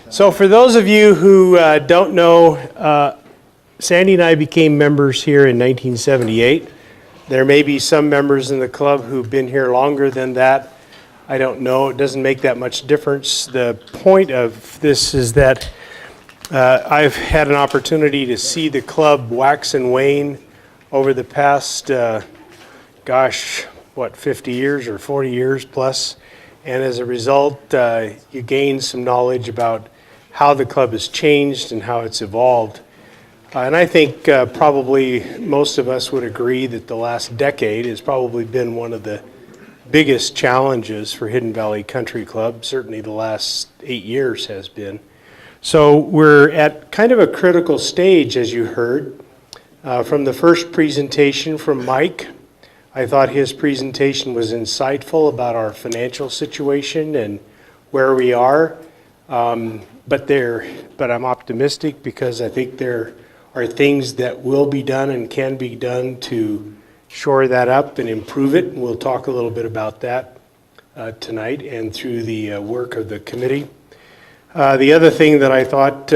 So for those of you who don't know, Sandy and I became members here in 1978. There may be some members in the club who've been here longer than that. I don't know. It doesn't make that much difference. The point of this is that I've had an opportunity to see the club wax and wane over the past, 50 years or 40 years plus. And as a result, you gain some knowledge about how the club has changed and how it's evolved. And I think probably most of us would agree that the last decade has probably been one of the biggest challenges for Hidden Valley Country Club. Certainly the last 8 years has been. So we're at kind of a critical stage, as you heard. From the first presentation from Mike, I thought his presentation was insightful about our financial situation and where we are. But I'm optimistic because I think there are things that will be done and can be done to shore that up and improve it. And we'll talk a little bit about that tonight and through the work of the committee. The other thing that I thought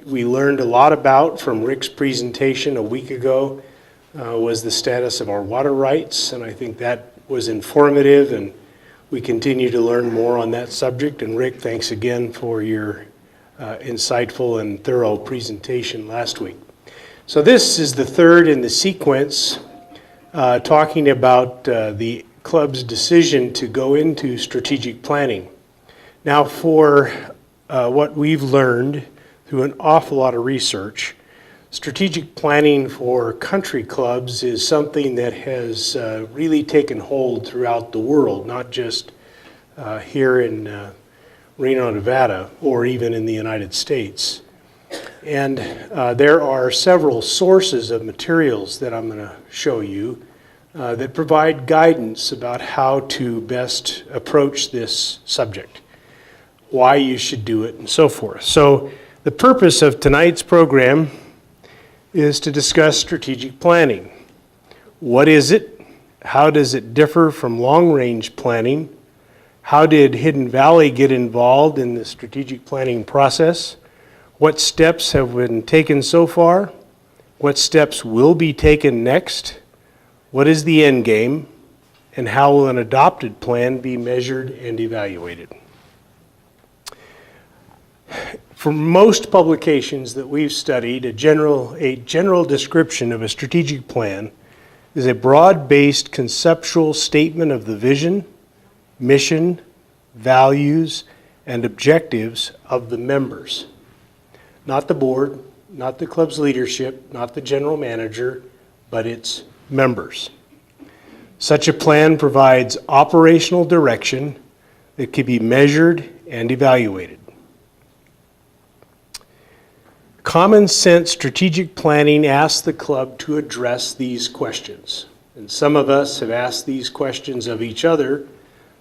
we learned a lot about from Rick's presentation a week ago was the status of our water rights, and I think that was informative, and we continue to learn more on that subject. And Rick, thanks again for your insightful and thorough presentation last week. So this is the third in the sequence, talking about the club's decision to go into strategic planning. Now, for what we've learned through an awful lot of research, strategic planning for country clubs is something that has really taken hold throughout the world, not just here in Reno, Nevada, or even in the United States. And there are several sources of materials that I'm going to show you that provide guidance about how to best approach this subject, why you should do it, and so forth. So the purpose of tonight's program is to discuss strategic planning. What is it? How does it differ from long-range planning? How did Hidden Valley get involved in the strategic planning process? What steps have been taken so far? What steps will be taken next? What is the end game? And how will an adopted plan be measured and evaluated? For most publications that we've studied, a general description of a strategic plan is a broad-based conceptual statement of the vision, mission, values, and objectives of the members. Not the board, not the club's leadership, not the general manager, but its members. Such a plan provides operational direction that can be measured and evaluated. Common sense strategic planning asks the club to address these questions. And some of us have asked these questions of each other,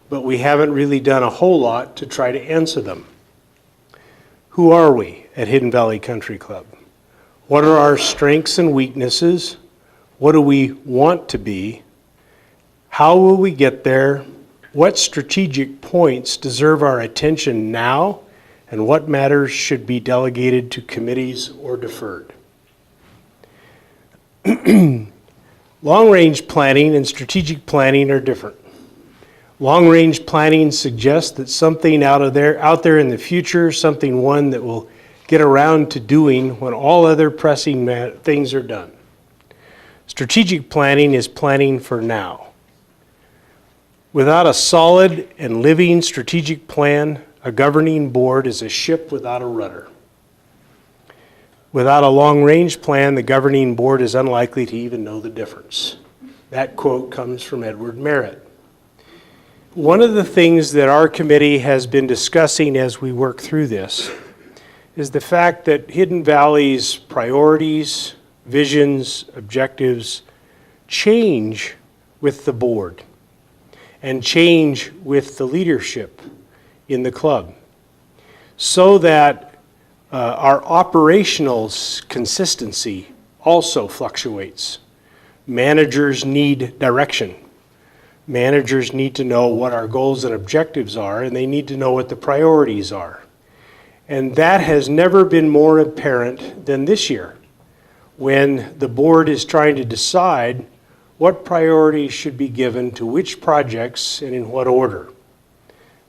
but we haven't really done a whole lot to try to answer them. Who are we at Hidden Valley Country Club? What are our strengths and weaknesses? What do we want to be? How will we get there? What strategic points deserve our attention now? And what matters should be delegated to committees or deferred? Long-range planning and strategic planning are different. Long-range planning suggests that something out there in the future, one that will get around to doing when all other pressing things are done. Strategic planning is planning for now. Without a solid and living strategic plan, a governing board is a ship without a rudder. Without a long-range plan, the governing board is unlikely to even know the difference. That quote comes from Edward Merritt. One of the things that our committee has been discussing as we work through this is the fact that Hidden Valley's priorities, visions, objectives change with the board and change with the leadership in the club, so that our operational consistency also fluctuates. Managers need direction. Managers need to know what our goals and objectives are, and they need to know what the priorities are. And that has never been more apparent than this year, when the board is trying to decide what priorities should be given to which projects and in what order.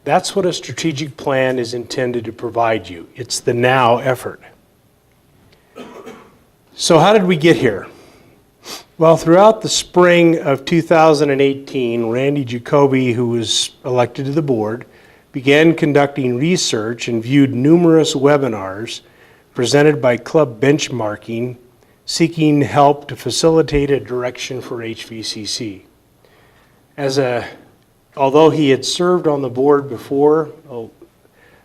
That's what a strategic plan is intended to provide you. It's the now effort. So how did we get here? Well, throughout the spring of 2018, Randy Jacoby, who was elected to the board, began conducting research and viewed numerous webinars presented by Club Benchmarking, seeking help to facilitate a direction for HVCC. Although he had served on the board before,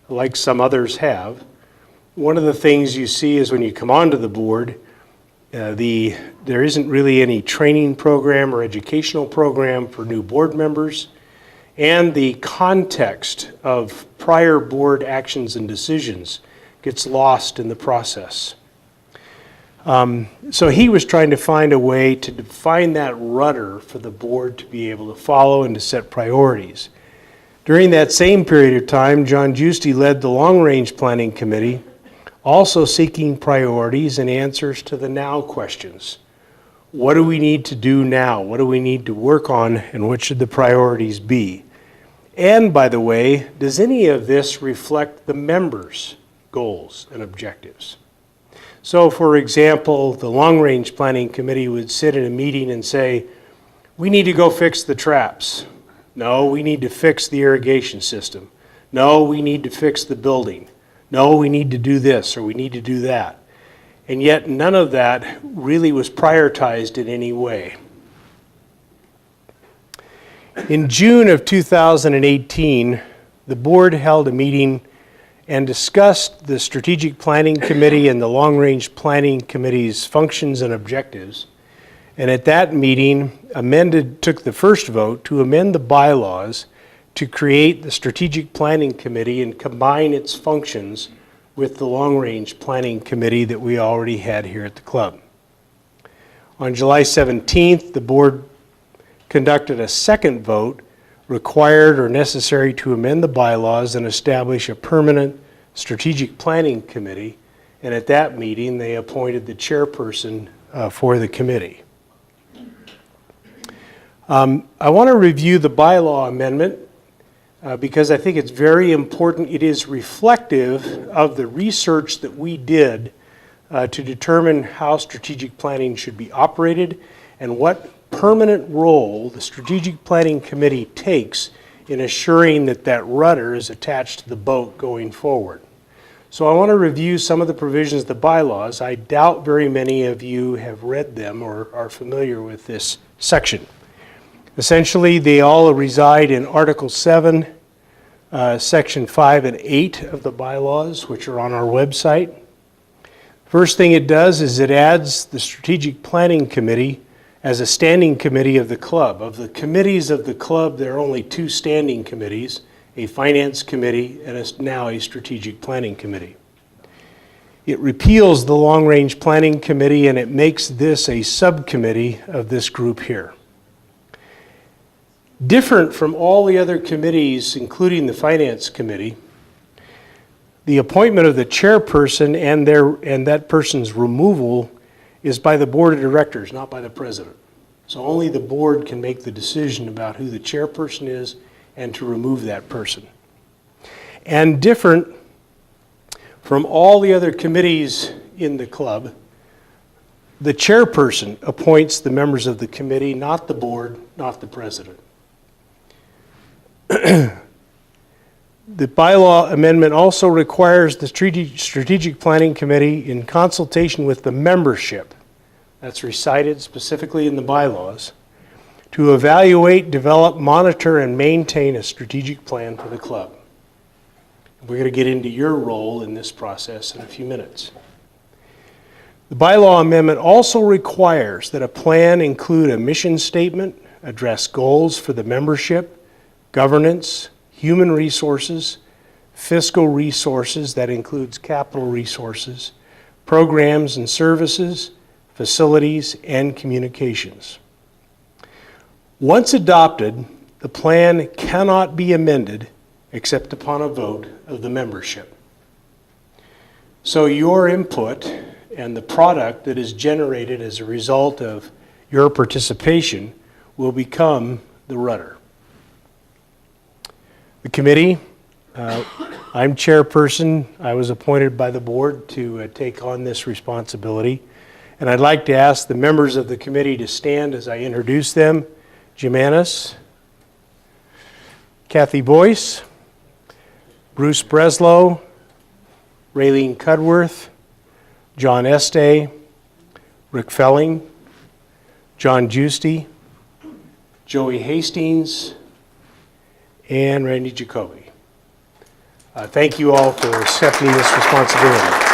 like some others have, one of the things you see is when you come onto the board, there isn't really any training program or educational program for new board members, and the context of prior board actions and decisions gets lost in the process. So he was trying to find a way to define that rudder for the board to be able to follow and to set priorities. During that same period of time, John Giusti led the Long Range Planning Committee, also seeking priorities and answers to the now questions. What do we need to do now? What do we need to work on, and what should the priorities be? And by the way, does any of this reflect the members' goals and objectives? So for example, the Long Range Planning Committee would sit in a meeting and say, we need to go fix the traps. No, we need to fix the irrigation system. No, we need to fix the building. No, we need to do this or we need to do that. And yet none of that really was prioritized in any way. In June of 2018, the board held a meeting and discussed the Strategic Planning Committee and the Long Range Planning Committee's functions and objectives. And at that meeting, took the first vote to amend the bylaws to create the Strategic Planning Committee and combine its functions with the Long Range Planning Committee that we already had here at the club. On July 17th, the board conducted a second vote required or necessary to amend the bylaws and establish a permanent strategic planning committee. And at that meeting, they appointed the chairperson for the committee. I want to review the bylaw amendment because I think it's very important. It is reflective of the research that we did to determine how strategic planning should be operated and what permanent role the Strategic Planning Committee takes in assuring that that rudder is attached to the boat going forward. So I want to review some of the provisions of the bylaws. I doubt very many of you have read them or are familiar with this section. Essentially, they all reside in Article 7, Section 5 and 8 of the bylaws, which are on our website. First thing it does is it adds the Strategic Planning Committee as a standing committee of the club. Of the committees of the club, there are only two standing committees, a finance committee and now a strategic planning committee. It repeals the Long Range Planning Committee and it makes this a subcommittee of this group here. Different from all the other committees, including the finance committee, the appointment of the chairperson and that person's removal is by the board of directors, not by the president. So only the board can make the decision about who the chairperson is and to remove that person. And different from all the other committees in the club, the chairperson appoints the members of the committee, not the board, not the president. The bylaw amendment also requires the Strategic Planning Committee, in consultation with the membership, that's recited specifically in the bylaws, to evaluate, develop, monitor, and maintain a strategic plan for the club. We're going to get into your role in this process in a few minutes. The bylaw amendment also requires that a plan include a mission statement, address goals for the membership, governance, human resources, fiscal resources, that includes capital resources, programs and services, facilities, and communications. Once adopted, the plan cannot be amended except upon a vote of the membership. So your input and the product that is generated as a result of your participation will become the rudder. The committee, I'm chairperson. I was appointed by the board to take on this responsibility. And I'd like to ask the members of the committee to stand as I introduce them. Jim Annis, Kathy Boyce, Bruce Breslow, Raylene Cudworth, John Este, Rick Felling, John Giusti, Joey Hastings, and Randy Jacoby. Thank you all for accepting this responsibility.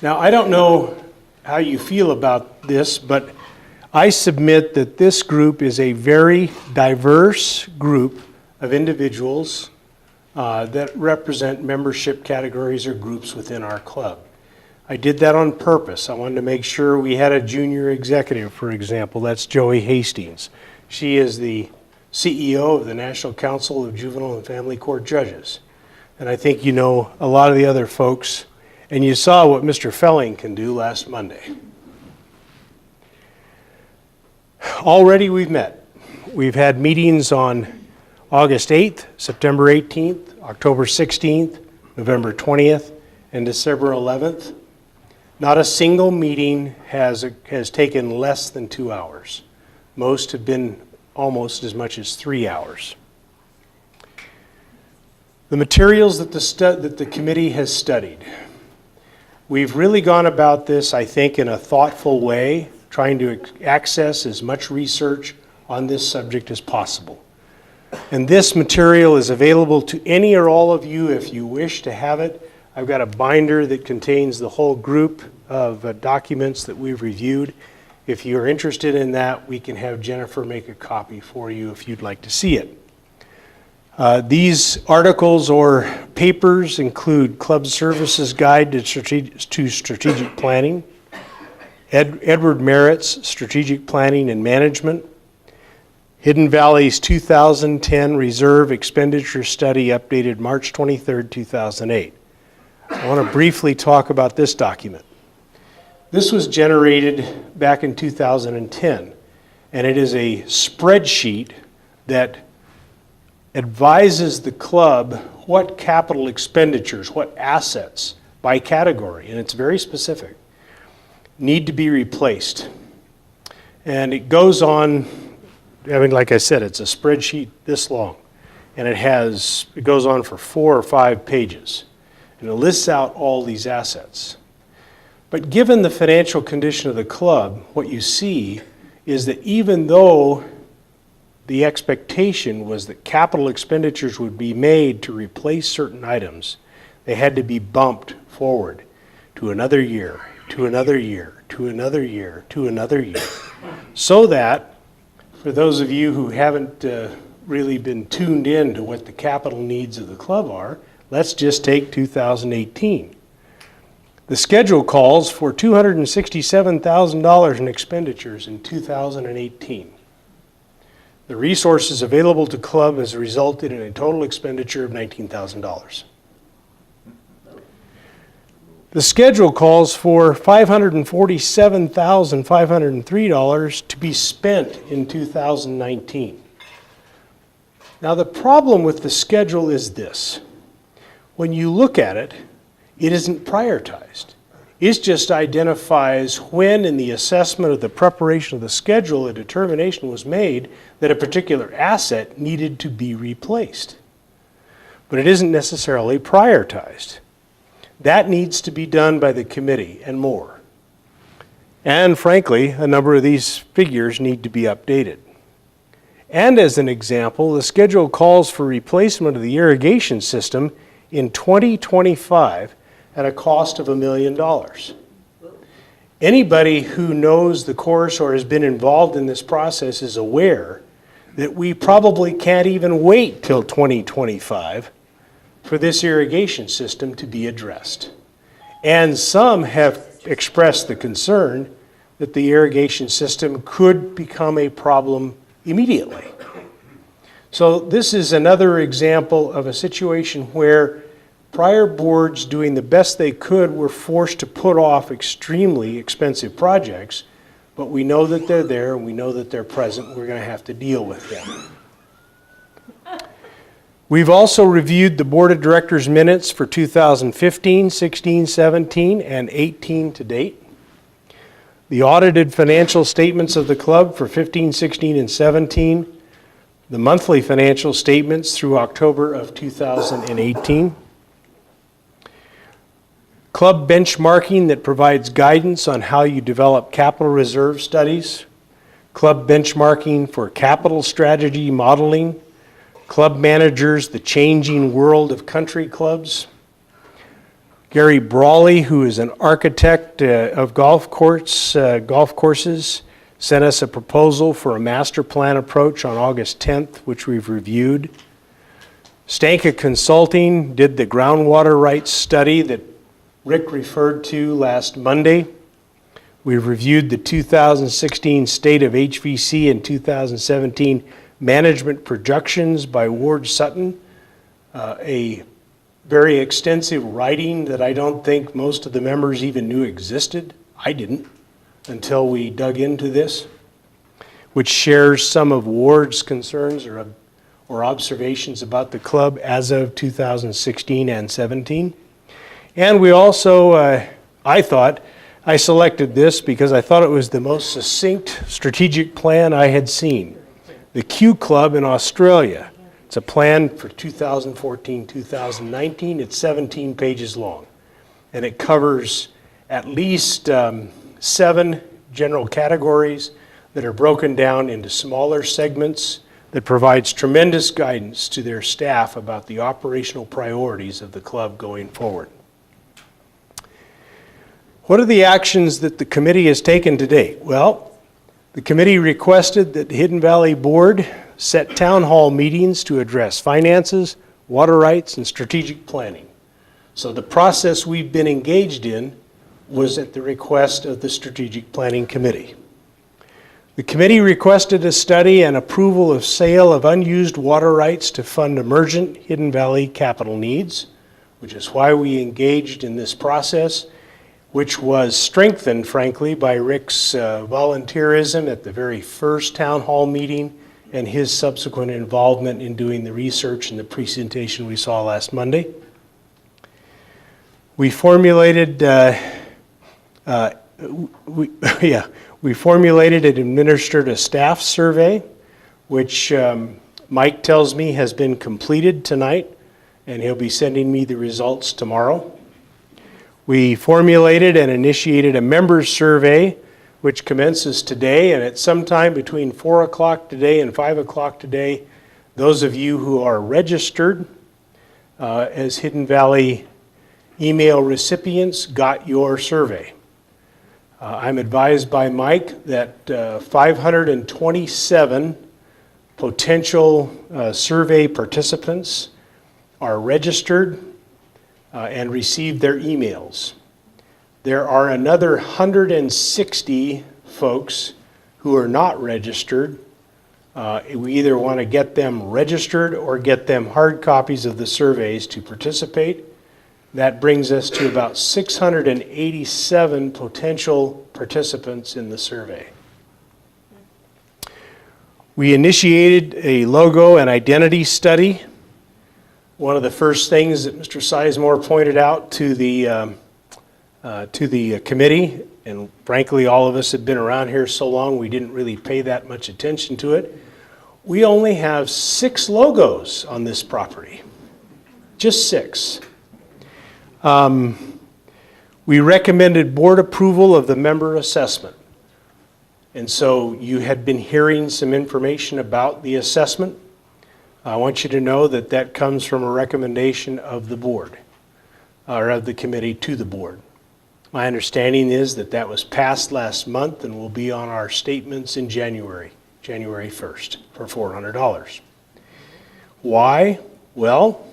Now, I don't know how you feel about this, but I submit that this group is a very diverse group of individuals that represent membership categories or groups within our club. I did that on purpose. I wanted to make sure we had a junior executive, for example. That's Joey Hastings. She is the CEO of the National Council of Juvenile and Family Court Judges. And I think you know a lot of the other folks, and you saw what Mr. Felling can do last Monday. Already we've met. We've had meetings on August 8th, September 18th, October 16th, November 20th, and December 11th. Not a single meeting has taken less than 2 hours. Most have been almost as much as 3 hours. The materials that the committee has studied. We've really gone about this, I think, in a thoughtful way, trying to access as much research on this subject as possible. And this material is available to any or all of you if you wish to have it. I've got a binder that contains the whole group of documents that we've reviewed. If you're interested in that, we can have Jennifer make a copy for you if you'd like to see it. These articles or papers include Club Services Guide to Strategic Planning, Edward Merritt's Strategic Planning and Management, Hidden Valley's 2010 Reserve Expenditure Study updated March 23, 2008. I want to briefly talk about this document. This was generated back in 2010, and it is a spreadsheet that advises the club what capital expenditures, what assets by category, and it's very specific, need to be replaced. And it goes on, I mean, like I said, it's a spreadsheet this long, and it goes on for 4 or 5 pages, and it lists out all these assets. But given the financial condition of the club, what you see is that even though the expectation was that capital expenditures would be made to replace certain items, they had to be bumped forward to another year, to another year, to another year, to another year. So that, for those of you who haven't really been tuned in to what the capital needs of the club are, let's just take 2018. The schedule calls for $267,000 in expenditures in 2018. The resources available to club has resulted in a total expenditure of $19,000. The schedule calls for $547,503 to be spent in 2019. Now the problem with the schedule is this. When you look at it, it isn't prioritized. It just identifies when in the assessment of the preparation of the schedule a determination was made that a particular asset needed to be replaced. But it isn't necessarily prioritized. That needs to be done by the committee and more. And frankly, a number of these figures need to be updated. And as an example, the schedule calls for replacement of the irrigation system in 2025 at a cost of $1 million. Anybody who knows the course or has been involved in this process is aware that we probably can't even wait till 2025 for this irrigation system to be addressed. And some have expressed the concern that the irrigation system could become a problem immediately. So this is another example of a situation where prior boards doing the best they could were forced to put off extremely expensive projects, but we know that they're there, and we know that they're present. We're going to have to deal with them. We've also reviewed the Board of Directors minutes for 2015, 16, 17, and 18 to date. The audited financial statements of the club for 15, 16, and 17. The monthly financial statements through October of 2018. Club benchmarking that provides guidance on how you develop capital reserve studies. Club benchmarking for capital strategy modeling. Club managers, the changing world of country clubs. Gary Brawley, who is an architect of golf courses, sent us a proposal for a master plan approach on August 10th, which we've reviewed. Stanka Consulting did the groundwater rights study that Rick referred to last Monday. We've reviewed the 2016 State of HVC and 2017 Management Projections by Ward Sutton, a very extensive writing that I don't think most of the members even knew existed. I didn't until we dug into this, which shares some of Ward's concerns or observations about the club as of 2016 and 17. And we also, I selected this because I thought it was the most succinct strategic plan I had seen. The Q Club in Australia. It's a plan for 2014-2019. It's 17 pages long. And it covers at least 7 general categories that are broken down into smaller segments that provides tremendous guidance to their staff about the operational priorities of the club going forward. What are the actions that the committee has taken to date? Well, the committee requested that the Hidden Valley Board set town hall meetings to address finances, water rights, and strategic planning. So the process we've been engaged in was at the request of the Strategic Planning Committee. The committee requested a study and approval of sale of unused water rights to fund emergent Hidden Valley capital needs, which is why we engaged in this process, which was strengthened, frankly, by Rick's volunteerism at the very first town hall meeting and his subsequent involvement in doing the research and the presentation we saw last Monday. We formulated we formulated and administered a staff survey, which Mike tells me has been completed tonight, and he'll be sending me the results tomorrow. We formulated and initiated a members survey, which commences today, and at some time between 4 o'clock today and 5 o'clock today, those of you who are registered as Hidden Valley email recipients got your survey. I'm advised by Mike that 527 potential survey participants are registered and received their emails. There are another 160 folks who are not registered. We either want to get them registered or get them hard copies of the surveys to participate. That brings us to about 687 potential participants in the survey. We initiated a logo and identity study. One of the first things that Mr. Sizemore pointed out to the committee, and frankly all of us have been around here so long we didn't really pay that much attention to it. We only have 6 logos on this property, just 6. We recommended board approval of the member assessment. And so you had been hearing some information about the assessment. I want you to know that that comes from a recommendation of the board, or of the committee to the board. My understanding is that that was passed last month and will be on our statements in January 1st for $400. Why? Well,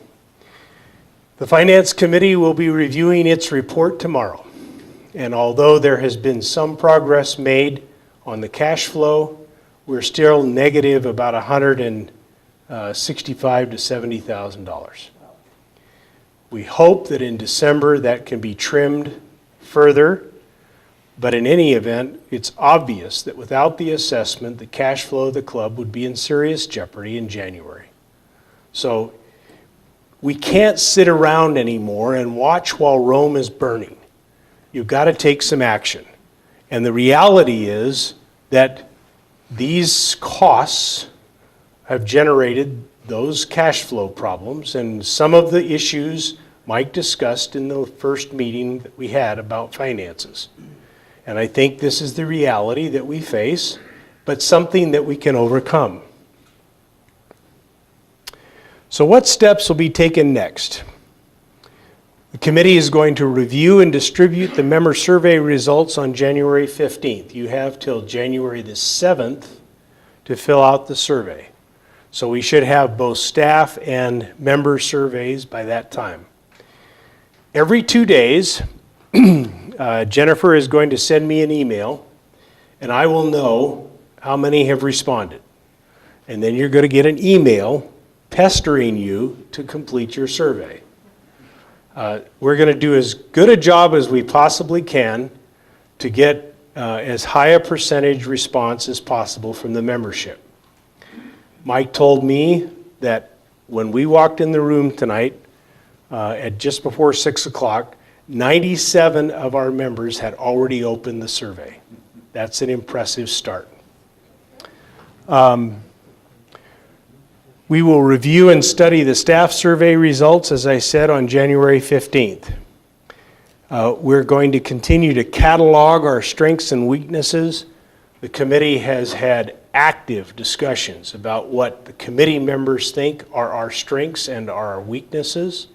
the Finance Committee will be reviewing its report tomorrow. And although there has been some progress made on the cash flow, we're still negative about $150,000 $65,000 to $70,000. We hope that in December that can be trimmed further, but in any event, it's obvious that without the assessment, the cash flow of the club would be in serious jeopardy in January. So we can't sit around anymore and watch while Rome is burning. You've got to take some action. And the reality is that these costs have generated those cash flow problems, and some of the issues Mike discussed in the first meeting that we had about finances. And I think this is the reality that we face, but something that we can overcome. So what steps will be taken next? The committee is going to review and distribute the member survey results on January 15th. You have till January the 7th to fill out the survey. So we should have both staff and member surveys by that time. Every 2 days, Jennifer is going to send me an email, and I will know how many have responded. And then you're going to get an email pestering you to complete your survey. We're going to do as good a job as we possibly can to get as high a percentage response as possible from the membership. Mike told me that when we walked in the room tonight at just before 6 o'clock, 97 of our members had already opened the survey. That's an impressive start. We will review and study the staff survey results, as I said, on January 15th. We're going to continue to catalog our strengths and weaknesses. The committee has had active discussions about what the committee members think are our strengths and our weaknesses.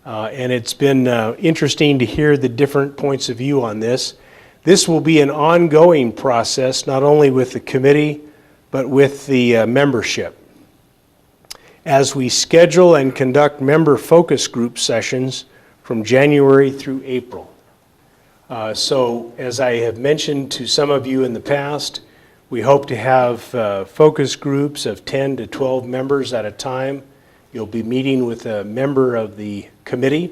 And it's been interesting to hear the different points of view on this. This will be an ongoing process, not only with the committee, but with the membership. As we schedule and conduct member focus group sessions from January through April. So as I have mentioned to some of you in the past, we hope to have focus groups of 10 to 12 members at a time. You'll be meeting with a member of the committee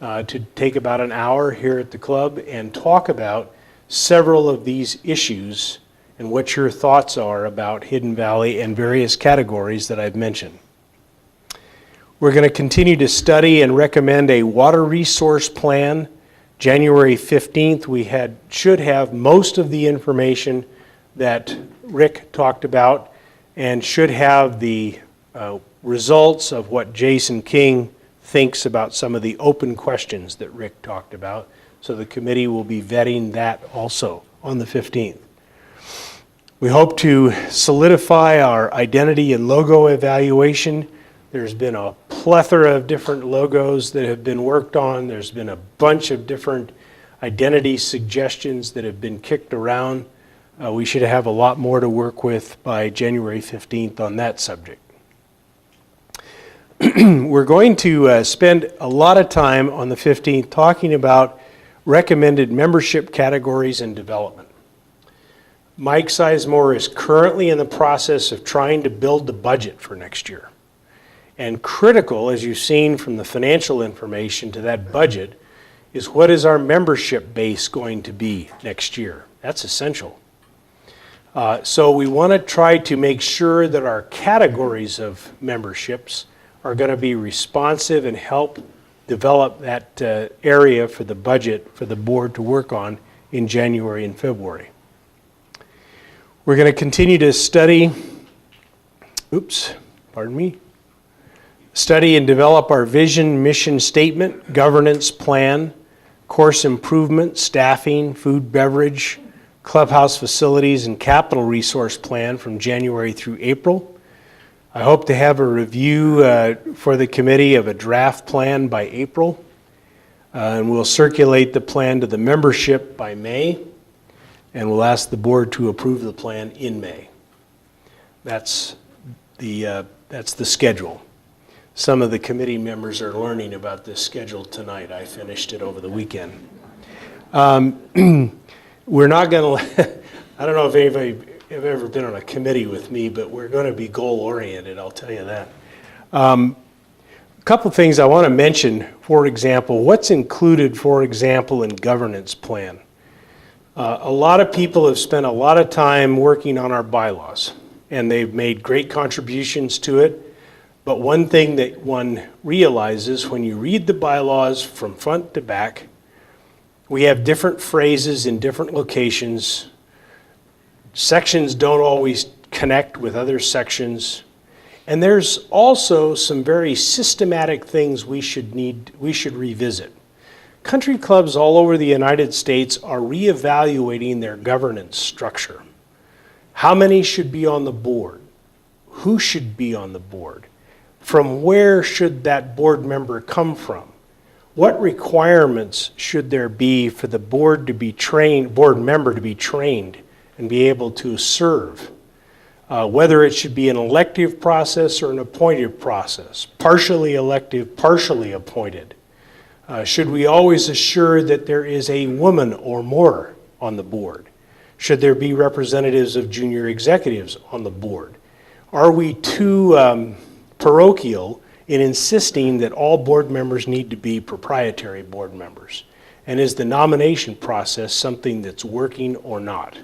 to take about an hour here at the club and talk about several of these issues and what your thoughts are about Hidden Valley and various categories that I've mentioned. We're going to continue to study and recommend a water resource plan. January 15th, we should have most of the information that Rick talked about and should have the results of what Jason King thinks about some of the open questions that Rick talked about. So the committee will be vetting that also on the 15th. We hope to solidify our identity and logo evaluation. There's been a plethora of different logos that have been worked on. There's been a bunch of different identity suggestions that have been kicked around. We should have a lot more to work with by January 15th on that subject. We're going to spend a lot of time on the 15th talking about recommended membership categories and development. Mike Sizemore is currently in the process of trying to build the budget for next year. And critical, as you've seen from the financial information to that budget, is what is our membership base going to be next year? That's essential. So we want to try to make sure that our categories of memberships are going to be responsive and help develop that area for the budget for the board to work on in January and February. We're going to continue to study, study and develop our vision, mission statement, governance plan, course improvement, staffing, food, beverage, clubhouse facilities, and capital resource plan from January through April. I hope to have a review for the committee of a draft plan by April. And we'll circulate the plan to the membership by May. And we'll ask the board to approve the plan in May. That's the schedule. Some of the committee members are learning about this schedule tonight. I finished it over the weekend. We're not going to, I don't know if anybody have ever been on a committee with me, but we're going to be goal-oriented, I'll tell you that. A couple things I want to mention, for example, what's included, for example, in governance plan. A lot of people have spent a lot of time working on our bylaws, and they've made great contributions to it. But one thing that one realizes when you read the bylaws from front to back, we have different phrases in different locations. Sections don't always connect with other sections. And there's also some very systematic things we should revisit. Country clubs all over the United States are reevaluating their governance structure. How many should be on the board? Who should be on the board? From where should that board member come from? What requirements should there be for the board member to be trained and be able to serve? Whether it should be an elective process or an appointive process, partially elective, partially appointed. Should we always assure that there is a woman or more on the board? Should there be representatives of junior executives on the board? Are we too parochial in insisting that all board members need to be proprietary board members? And is the nomination process something that's working or not?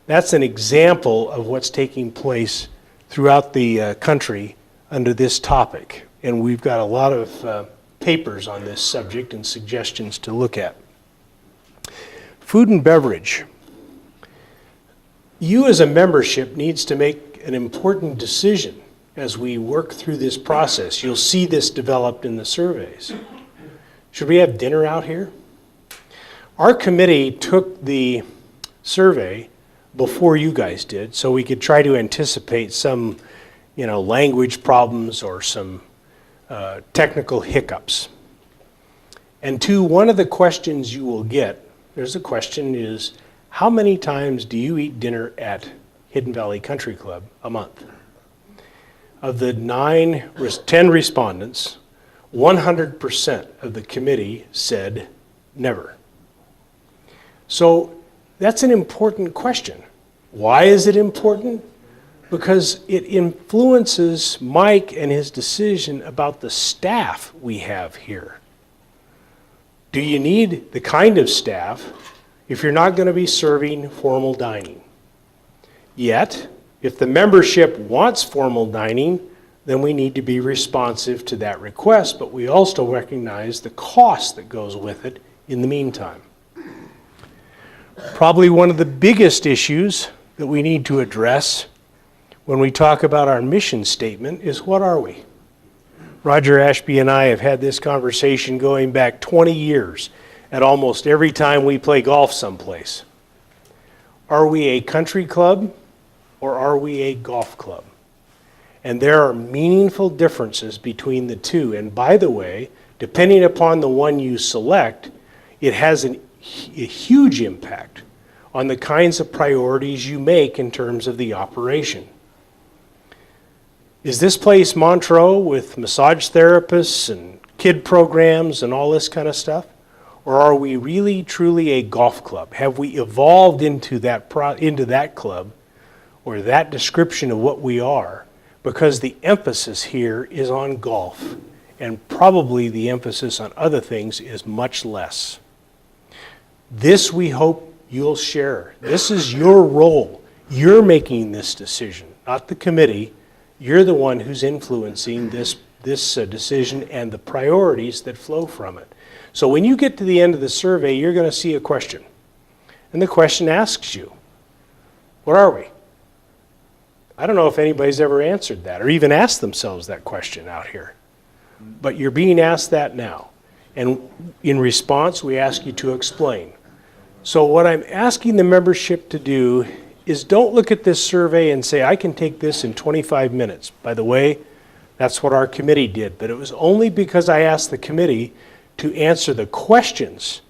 That's an example of what's taking place throughout the country under this topic. And we've got a lot of papers on this subject and suggestions to look at. Food and beverage. You as a membership needs to make an important decision as we work through this process. You'll see this developed in the surveys. Should we have dinner out here? Our committee took the survey before you guys did, so we could try to anticipate some, language problems or some technical hiccups. And one of the questions you will get, there's a question is, how many times do you eat dinner at Hidden Valley Country Club a month? Of the 10 respondents, 100% of the committee said never. So that's an important question. Why is it important? Because it influences Mike and his decision about the staff we have here. Do you need the kind of staff if you're not going to be serving formal dining? Yet, if the membership wants formal dining, then we need to be responsive to that request, but we also recognize the cost that goes with it in the meantime. Probably one of the biggest issues that we need to address when we talk about our mission statement is, what are we? Roger Ashby and I have had this conversation going back 20 years at almost every time we play golf someplace. Are we a country club or are we a golf club? And there are meaningful differences between the two. And by the way, depending upon the one you select, it has a huge impact on the kinds of priorities you make in terms of the operation. Is this place Montreux with massage therapists and kid programs and all this kind of stuff? Or are we really, truly a golf club? Have we evolved into that club or that description of what we are? Because the emphasis here is on golf, and probably the emphasis on other things is much less. This we hope you'll share. This is your role. You're making this decision, not the committee. You're the one who's influencing this decision and the priorities that flow from it. So when you get to the end of the survey, you're going to see a question. And the question asks you, what are we? I don't know if anybody's ever answered that or even asked themselves that question out here. But you're being asked that now. And in response, we ask you to explain. So what I'm asking the membership to do is don't look at this survey and say, I can take this in 25 minutes. By the way, that's what our committee did. But it was only because I asked the committee to answer the questions,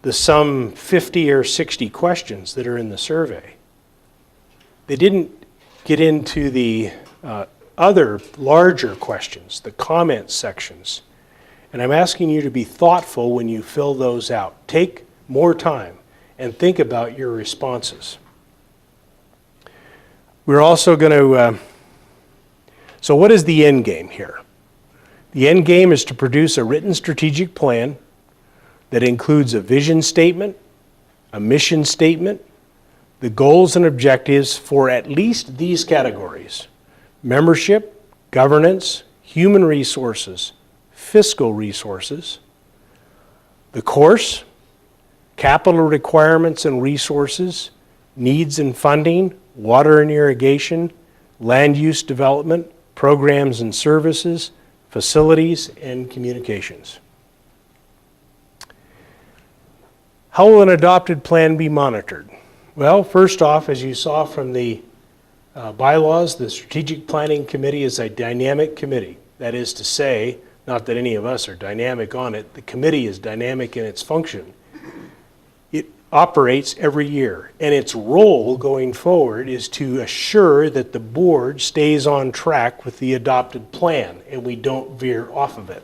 the some 50 or 60 questions that are in the survey. They didn't get into the other larger questions, the comment sections. And I'm asking you to be thoughtful when you fill those out. Take more time and think about your responses. We're also going to, so what is the end game here? The end game is to produce a written strategic plan that includes a vision statement, a mission statement, the goals and objectives for at least these categories: membership, governance, human resources, fiscal resources, the course, capital requirements and resources, needs and funding, water and irrigation, land use development, programs and services, facilities, and communications. How will an adopted plan be monitored? Well, first off, as you saw from the bylaws, the Strategic Planning Committee is a dynamic committee. That is to say, not that any of us are dynamic on it, the committee is dynamic in its function. It operates every year, and its role going forward is to assure that the board stays on track with the adopted plan and we don't veer off of it.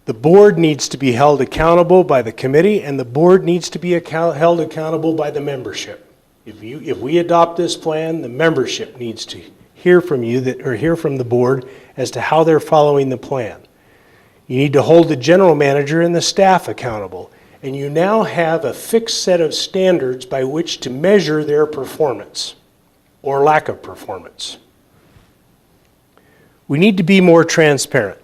The board needs to be held accountable by the committee, and the board needs to be held accountable by the membership. If we adopt this plan, the membership needs to hear from you or hear from the board as to how they're following the plan. You need to hold the general manager and the staff accountable, and you now have a fixed set of standards by which to measure their performance or lack of performance. We need to be more transparent.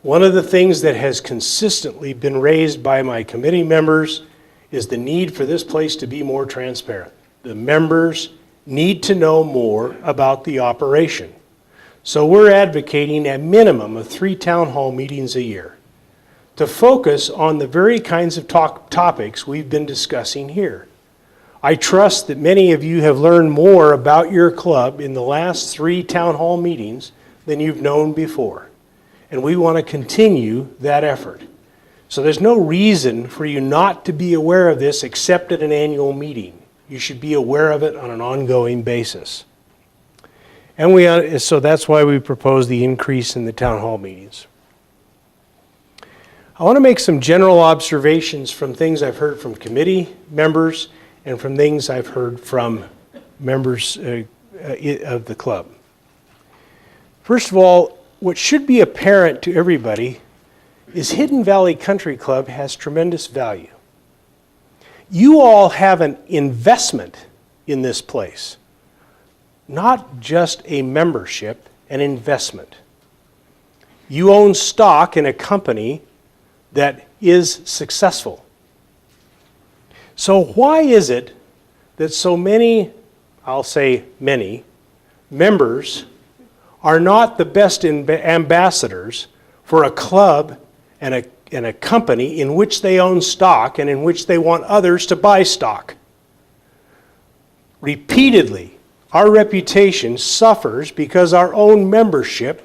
One of the things that has consistently been raised by my committee members is the need for this place to be more transparent. The members need to know more about the operation. So we're advocating a minimum of 3 town hall meetings a year to focus on the very kinds of topics we've been discussing here. I trust that many of you have learned more about your club in the last 3 town hall meetings than you've known before. And we want to continue that effort. So there's no reason for you not to be aware of this except at an annual meeting. You should be aware of it on an ongoing basis. And so that's why we propose the increase in the town hall meetings. I want to make some general observations from things I've heard from committee members and from things I've heard from members of the club. First of all, what should be apparent to everybody is Hidden Valley Country Club has tremendous value. You all have an investment in this place, not just a membership, an investment. You own stock in a company that is successful. So why is it that so many, I'll say many, members are not the best ambassadors for a club and a company in which they own stock and in which they want others to buy stock? Repeatedly, our reputation suffers because our own membership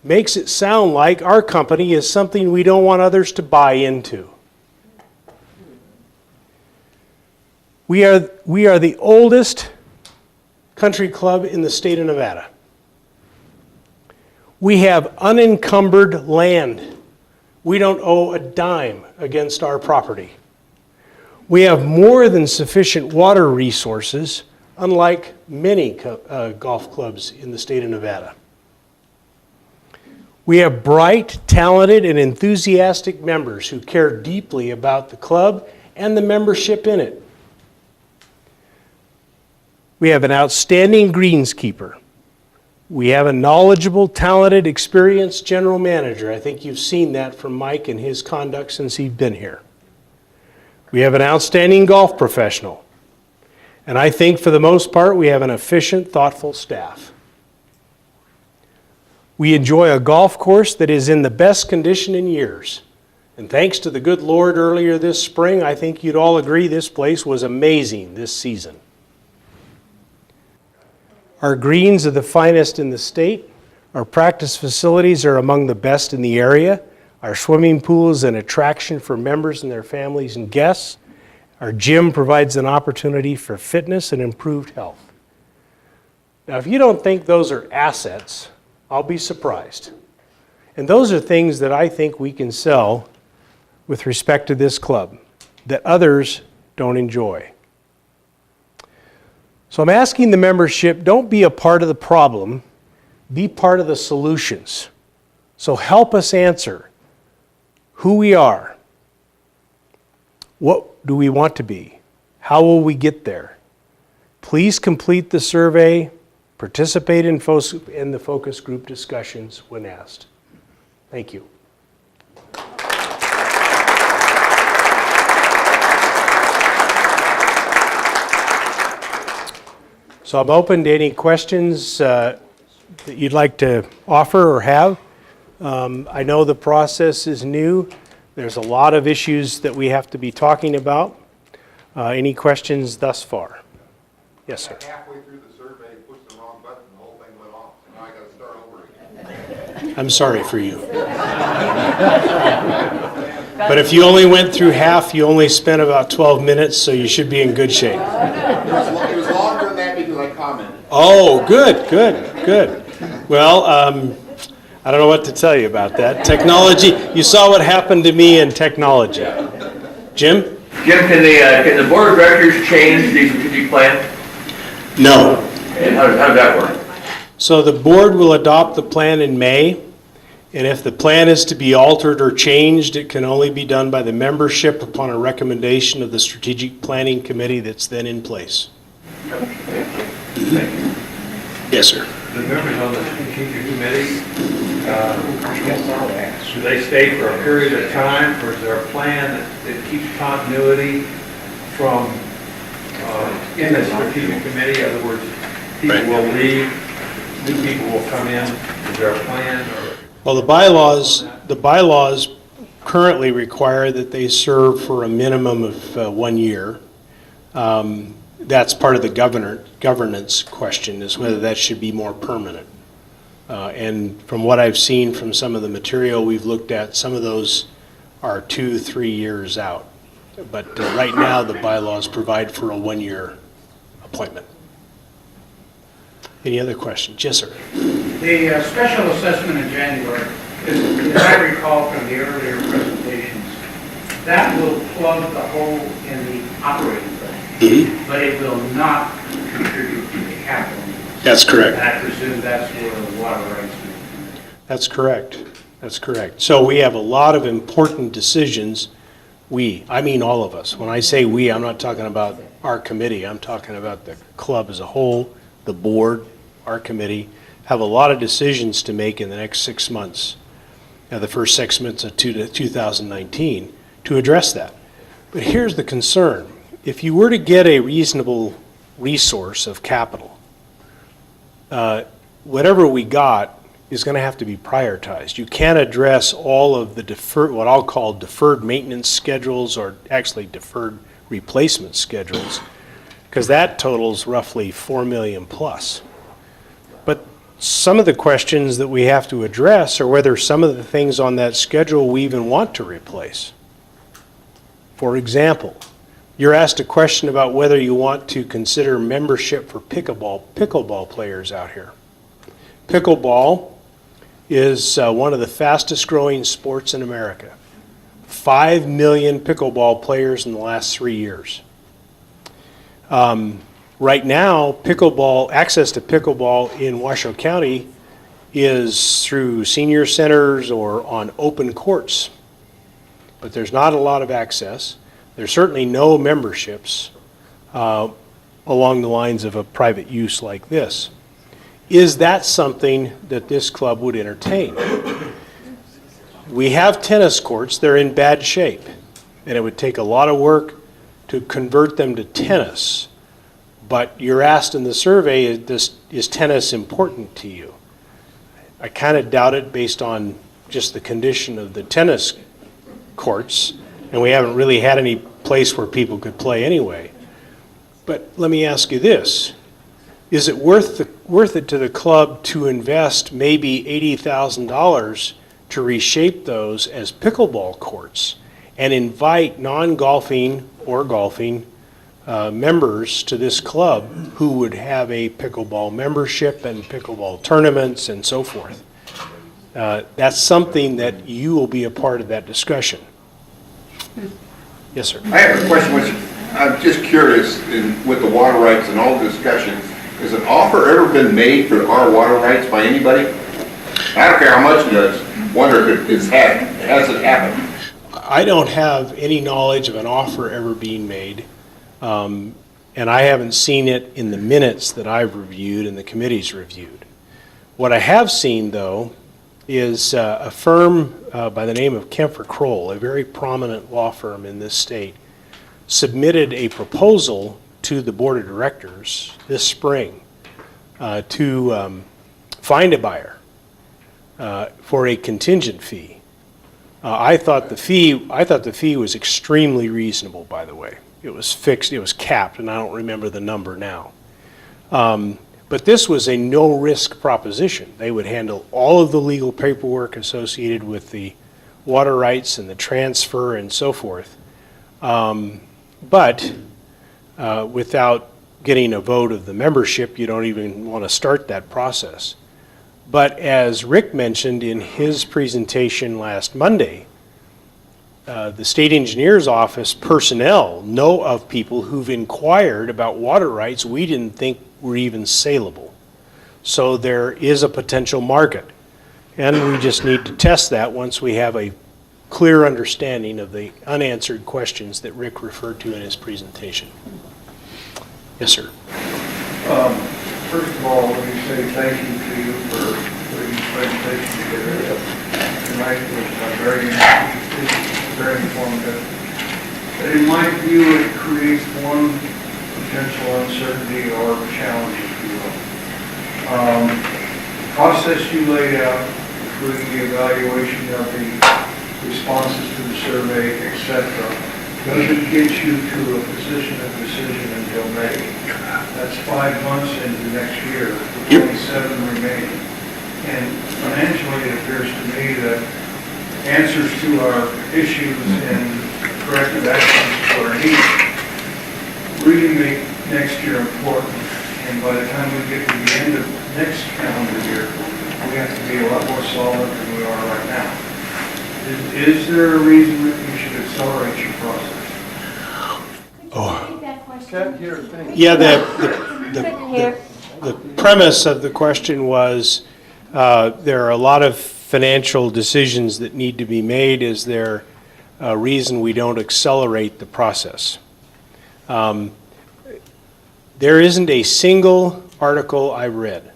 makes it sound like our company is something we don't want others to buy into. We are the oldest country club in the state of Nevada. We have unencumbered land. We don't owe a dime against our property. We have more than sufficient water resources, unlike many golf clubs in the state of Nevada. We have bright, talented, and enthusiastic members who care deeply about the club and the membership in it. We have an outstanding greenskeeper. We have a knowledgeable, talented, experienced general manager. I think you've seen that from Mike and his conduct since he's been here. We have an outstanding golf professional. And I think for the most part, we have an efficient, thoughtful staff. We enjoy a golf course that is in the best condition in years. And thanks to the good Lord earlier this spring, I think you'd all agree this place was amazing this season. Our greens are the finest in the state. Our practice facilities are among the best in the area. Our swimming pool is an attraction for members and their families and guests. Our gym provides an opportunity for fitness and improved health. Now, if you don't think those are assets, I'll be surprised. And those are things that I think we can sell with respect to this club that others don't enjoy. So I'm asking the membership, don't be a part of the problem, be part of the solutions. So help us answer who we are. What do we want to be? How will we get there? Please complete the survey, participate in the focus group discussions when asked. Thank you. So I'm open to any questions that you'd like to offer or have. I know the process is new. There's a lot of issues that we have to be talking about. Any questions thus far? Yes, sir. Halfway through the survey, pushed the wrong button, the whole thing went off. So now I got to start over again. I'm sorry for you. But if you only went through half, you only spent about 12 minutes, so you should be in good shape. It was longer than that because I commented. Oh, good. Well, I don't know what to tell you about that. Technology, you saw what happened to me in technology. Jim? Jim, can the board of directors change the strategic plan? No. And how does that work? So the board will adopt the plan in May, and if the plan is to be altered or changed, it can only be done by the membership upon a recommendation of the strategic planning committee that's then in place. Yes, sir. The members on the strategic committee, do they stay for a period of time, or is there a plan that keeps continuity from in the strategic committee? In other words, people will leave, new people will come in. Is there a plan? Or? Well, the bylaws currently require that they serve for a minimum of 1 year. That's part of the governance question, is whether that should be more permanent. And from what I've seen from some of the material we've looked at, some of those are 2-3 years out. But right now, the bylaws provide for a 1-year appointment. Any other questions? Yes, sir. The special assessment in January, as I recall from the earlier presentations, that will plug the hole in the operating budget, but it will not contribute to the capital. That's correct. And I presume that's where the water rights will. That's correct. That's correct. So we have a lot of important decisions. I mean all of us. When I say we, I'm not talking about our committee. I'm talking about the club as a whole, the board, our committee, have a lot of decisions to make in the next 6 months, the first 6 months of 2019, to address that. But here's the concern. If you were to get a reasonable resource of capital, whatever we got is going to have to be prioritized. You can't address all of the what I'll call deferred maintenance schedules, or actually deferred replacement schedules, because that totals roughly $4 million plus. But some of the questions that we have to address are whether some of the things on that schedule we even want to replace. For example, you're asked a question about whether you want to consider membership for pickleball players out here. Pickleball is one of the fastest growing sports in America. 5 million pickleball players in the last 3 years. Right now, access to pickleball in Washoe County is through senior centers or on open courts. But there's not a lot of access. There's certainly no memberships along the lines of a private use like this. Is that something that this club would entertain? We have tennis courts. They're in bad shape, and it would take a lot of work to convert them to tennis. But you're asked in the survey, is tennis important to you? I kind of doubt it based on just the condition of the tennis courts, and we haven't really had any place where people could play anyway. But let me ask you this. Is it worth it to the club to invest maybe $80,000 to reshape those as pickleball courts and invite non-golfing or golfing members to this club who would have a pickleball membership and pickleball tournaments and so forth? That's something that you will be a part of that discussion. Yes, sir. I have a question which I'm just curious, with the water rights and all the discussions, has an offer ever been made for our water rights by anybody? I don't care how much it is, wonder if has it happened? I don't have any knowledge of an offer ever being made, and I haven't seen it in the minutes that I've reviewed and the committee's reviewed. What I have seen, though, is a firm by the name of Kemper Kroll, a very prominent law firm in this state, submitted a proposal to the board of directors this spring to find a buyer for a contingent fee. I thought the fee was extremely reasonable, by the way. It was fixed, it was capped, and I don't remember the number now. But this was a no-risk proposition. They would handle all of the legal paperwork associated with the water rights and the transfer and so forth. But without getting a vote of the membership, you don't even want to start that process. But as Rick mentioned in his presentation last Monday, the state engineer's office personnel know of people who've inquired about water rights we didn't think were even saleable. So there is a potential market. And we just need to test that once we have a clear understanding of the unanswered questions that Rick referred to in his presentation. Yes, sir. First of all, let me say thank you to you for putting this presentation together tonight. It was very interesting, very informative. But in my view, it creates one potential uncertainty or challenge, if you will. The process you laid out, including the evaluation of the responses to the survey, etc., doesn't get you to a position of decision until May. That's 5 months into next year, with 27 remaining. And financially, it appears to me that answers to our issues and corrective actions for our needs really make next year important. And by the time we get to the end of next calendar year, we have to be a lot more solid than we are right now. Is there a reason that we should accelerate your process? Yeah, the premise of the question was there are a lot of financial decisions that need to be made. Is there a reason we don't accelerate the process? There isn't a single article I read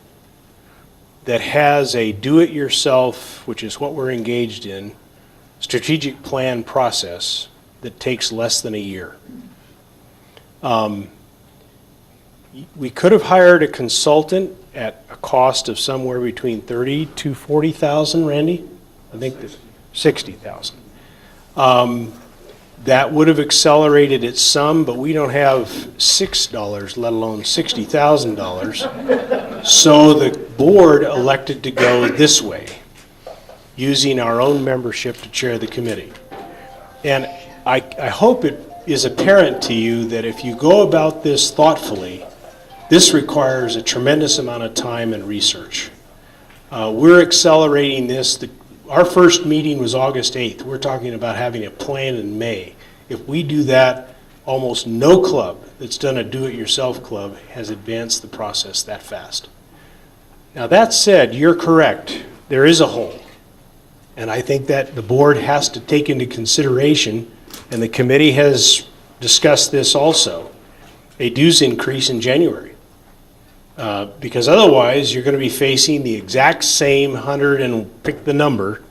that has a do-it-yourself, which is what we're engaged in, strategic plan process that takes less than a year. We could have hired a consultant at a cost of somewhere between $30,000 to $40,000, Randy? I think that's $60,000. That would have accelerated it some, but we don't have $6, let alone $60,000. So the board elected to go this way, using our own membership to chair the committee. And I hope it is apparent to you that if you go about this thoughtfully, this requires a tremendous amount of time and research. We're accelerating this. Our first meeting was August 8th. We're talking about having a plan in May. If we do that, almost no club that's done a do-it-yourself club has advanced the process that fast. Now that said, you're correct. There is a hole. And I think that the board has to take into consideration, and the committee has discussed this also, a dues increase in January. Because otherwise, you're going to be facing the exact same 100 and pick the number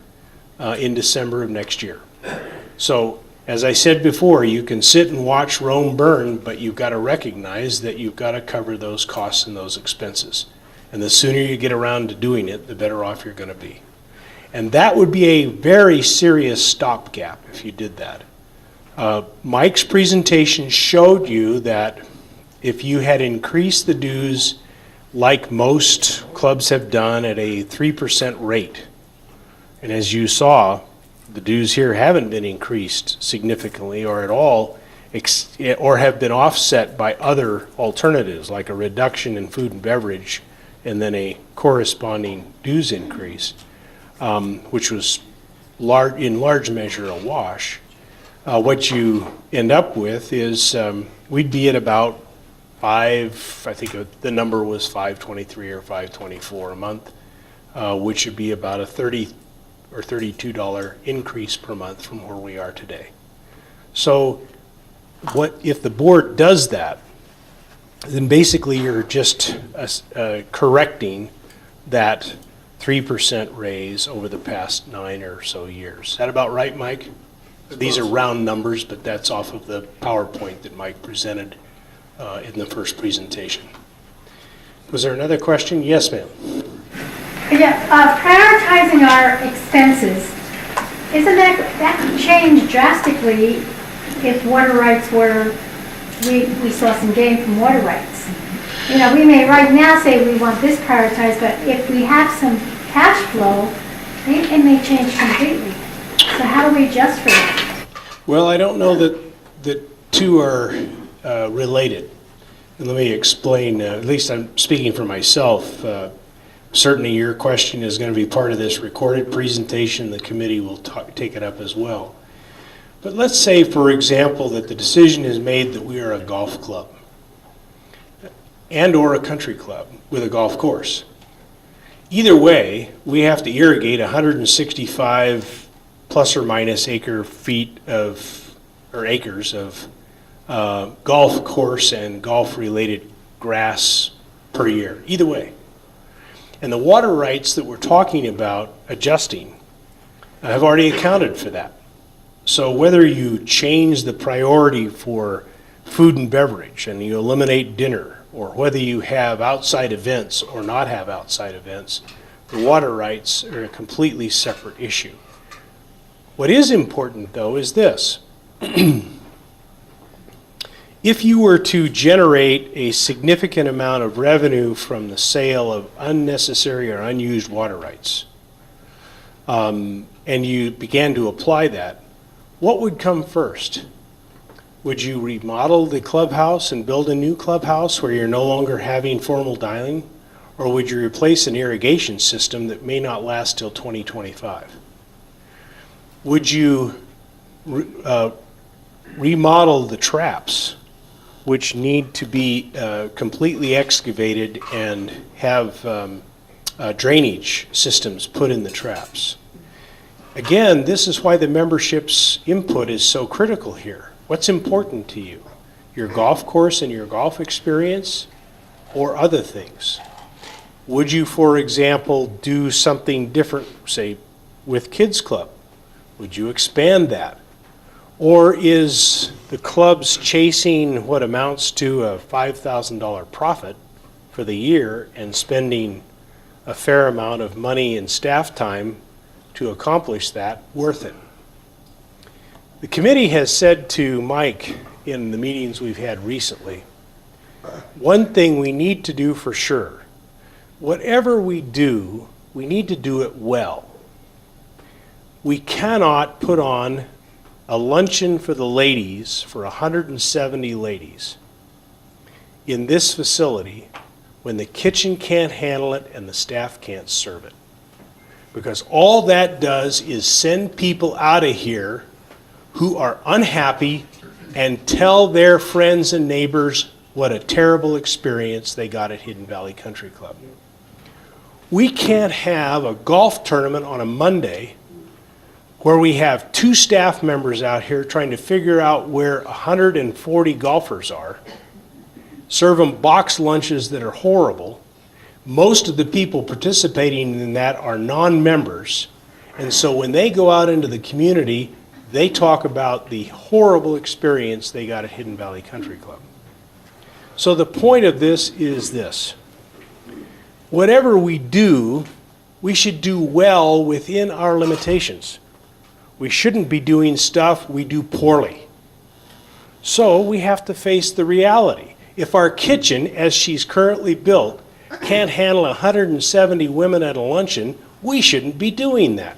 in December of next year. So, as I said before, you can sit and watch Rome burn, but you've got to recognize that you've got to cover those costs and those expenses. And the sooner you get around to doing it, the better off you're going to be. And that would be a very serious stopgap if you did that. Mike's presentation showed you that if you had increased the dues like most clubs have done at a 3% rate, and as you saw, the dues here haven't been increased significantly or at all, or have been offset by other alternatives like a reduction in food and beverage and then a corresponding dues increase, which was in large measure a wash. What you end up with is we'd be at about I think the number was $5.23 or $5.24 a month, which would be about a $30 or $32 increase per month from where we are today. So what if the board does that, then basically you're just correcting that 3% raise over the past 9 or so years. Is that about right, Mike? These are round numbers, but that's off of the PowerPoint that Mike presented in the first presentation. Was there another question? Yes, ma'am. Yeah, prioritizing our expenses, isn't that could change drastically if water rights were, we saw some gain from water rights. You know, we may right now say we want this prioritized, but if we have some cash flow, it may change completely. So how do we adjust for that? Well, I don't know that the two are related. And let me explain, at least I'm speaking for myself. Certainly your question is going to be part of this recorded presentation. The committee will take it up as well. But let's say, for example, that the decision is made that we are a golf club and or a country club with a golf course. Either way, we have to irrigate 165 plus or minus acres of golf course and golf-related grass per year, either way. And the water rights that we're talking about adjusting have already accounted for that. So whether you change the priority for food and beverage and you eliminate dinner, or whether you have outside events or not have outside events, the water rights are a completely separate issue. What is important, though, is this. If you were to generate a significant amount of revenue from the sale of unnecessary or unused water rights, and you began to apply that, what would come first? Would you remodel the clubhouse and build a new clubhouse where you're no longer having formal dialing? Or would you replace an irrigation system that may not last till 2025? Would you remodel the traps, which need to be completely excavated and have drainage systems put in the traps? Again, this is why the membership's input is so critical here. What's important to you? Your golf course and your golf experience, or other things? Would you, for example, do something different, say, with Kids Club? Would you expand that? Or is the club's chasing what amounts to a $5,000 profit for the year and spending a fair amount of money and staff time to accomplish that worth it? The committee has said to Mike in the meetings we've had recently, one thing we need to do for sure, whatever we do, we need to do it well. We cannot put on a luncheon for the ladies, for 170 ladies, in this facility when the kitchen can't handle it and the staff can't serve it. Because all that does is send people out of here who are unhappy and tell their friends and neighbors what a terrible experience they got at Hidden Valley Country Club. We can't have a golf tournament on a Monday where we have 2 staff members out here trying to figure out where 140 golfers are, serve them box lunches that are horrible. Most of the people participating in that are non-members, and so when they go out into the community, they talk about the horrible experience they got at Hidden Valley Country Club. So the point of this is this. Whatever we do, we should do well within our limitations. We shouldn't be doing stuff we do poorly. So we have to face the reality. If our kitchen, as she's currently built, can't handle 170 women at a luncheon, we shouldn't be doing that.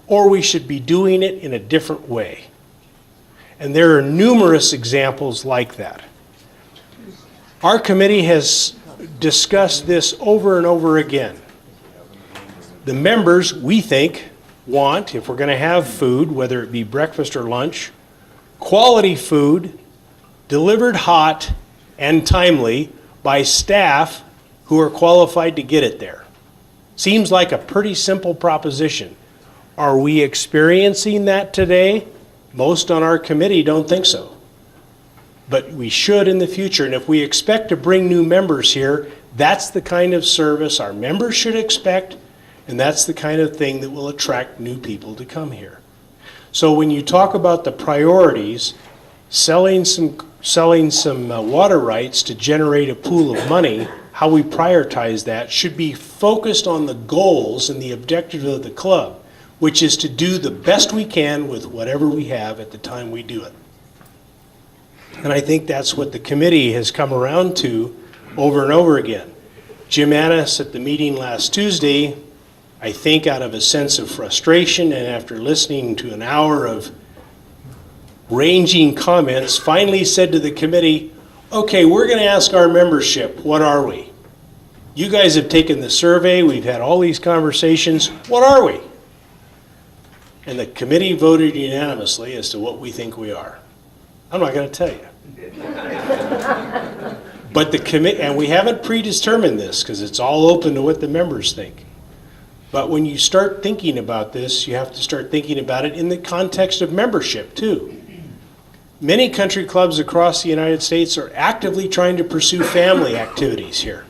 Or we should be doing it in a different way. And there are numerous examples like that. Our committee has discussed this over and over again. The members, we think, want, if we're going to have food, whether it be breakfast or lunch, quality food delivered hot and timely by staff who are qualified to get it there. Seems like a pretty simple proposition. Are we experiencing that today? Most on our committee don't think so. But we should in the future, and if we expect to bring new members here, that's the kind of service our members should expect, and that's the kind of thing that will attract new people to come here. So when you talk about the priorities, selling some water rights to generate a pool of money, how we prioritize that should be focused on the goals and the objectives of the club, which is to do the best we can with whatever we have at the time we do it. And I think that's what the committee has come around to over and over again. Jim Annis at the meeting last Tuesday, I think out of a sense of frustration and after listening to an hour of ranging comments, finally said to the committee, okay, we're going to ask our membership, what are we? You guys have taken the survey, we've had all these conversations, what are we? And the committee voted unanimously as to what we think we are. I'm not going to tell you. But the committee, and we haven't predetermined this because it's all open to what the members think. But when you start thinking about this, you have to start thinking about it in the context of membership too. Many country clubs across the United States are actively trying to pursue family activities here.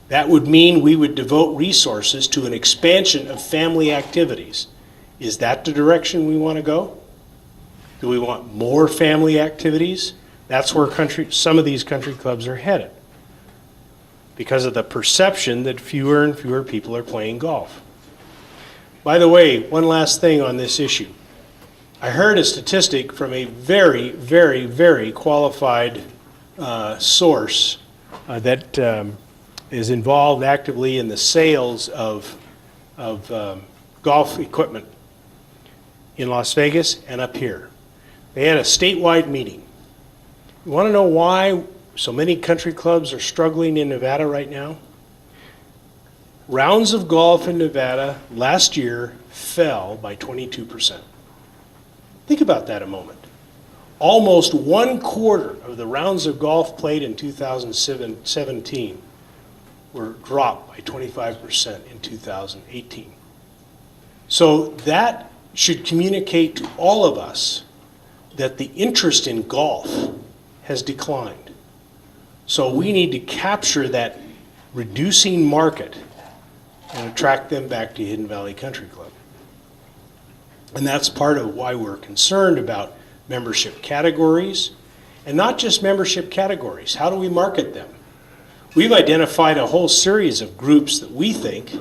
That would mean we would devote resources to an expansion of family activities. Is that the direction we want to go? Do we want more family activities? That's where some of these country clubs are headed because of the perception that fewer and fewer people are playing golf. By the way, one last thing on this issue. I heard a statistic from a very, very, very qualified source that is involved actively in the sales of golf equipment in Las Vegas and up here. They had a statewide meeting. You want to know why so many country clubs are struggling in Nevada right now? Rounds of golf in Nevada last year fell by 22%. Think about that a moment. Almost 1/4 of the rounds of golf played in 2017 were dropped by 25% in 2018. So that should communicate to all of us that the interest in golf has declined. So we need to capture that reducing market and attract them back to Hidden Valley Country Club. And that's part of why we're concerned about membership categories, and not just membership categories. How do we market them? We've identified a whole series of groups that we think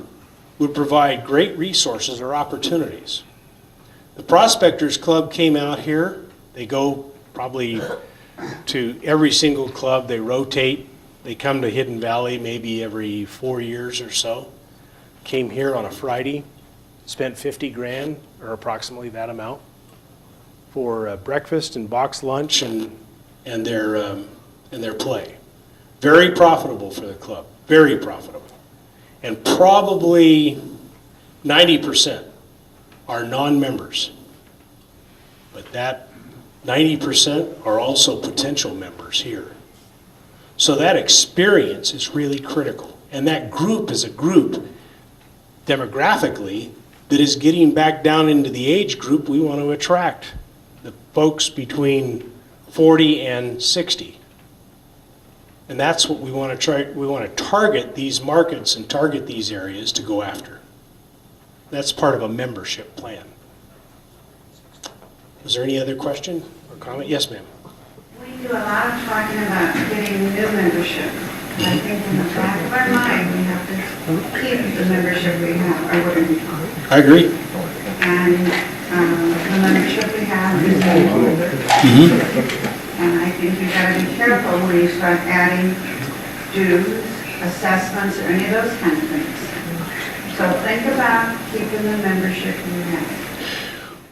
would provide great resources or opportunities. The Prospectors Club came out here. They go probably to every single club. They rotate. They come to Hidden Valley maybe every 4 years or so. Came here on a Friday, spent $50,000 or approximately that amount for breakfast and box lunch and their play. Very profitable for the club, very profitable. And probably 90% are non-members. But that 90% are also potential members here. So that experience is really critical. And that group is a group demographically that is getting back down into the age group we want to attract, the folks between 40 and 60. And that's what we want to try. We want to target these markets and target these areas to go after. That's part of a membership plan. Is there any other question or comment? Yes, ma'am. We do a lot of talking about getting new membership. I think in the back of our mind, we have to keep the membership we have. I agree. And the membership we have is getting older. And I think you gotta be careful when you start adding dues, assessments, or any of those kind of things. So think about keeping the membership you have.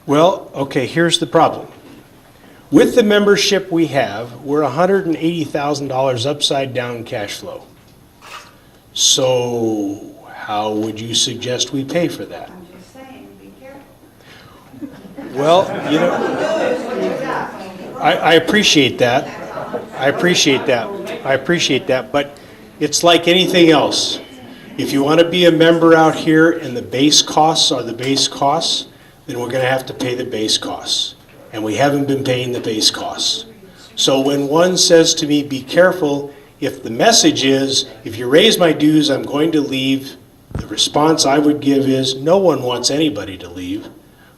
Well, okay, here's the problem. With the membership we have, we're $180,000 upside down cash flow. So how would you suggest we pay for that? I'm just saying, be careful. Well, you know, I appreciate that. I appreciate that. I appreciate that, but it's like anything else. If you want to be a member out here and the base costs are the base costs, then we're going to have to pay the base costs. And we haven't been paying the base costs. So when one says to me, be careful, if the message is, if you raise my dues, I'm going to leave, the response I would give is, no one wants anybody to leave.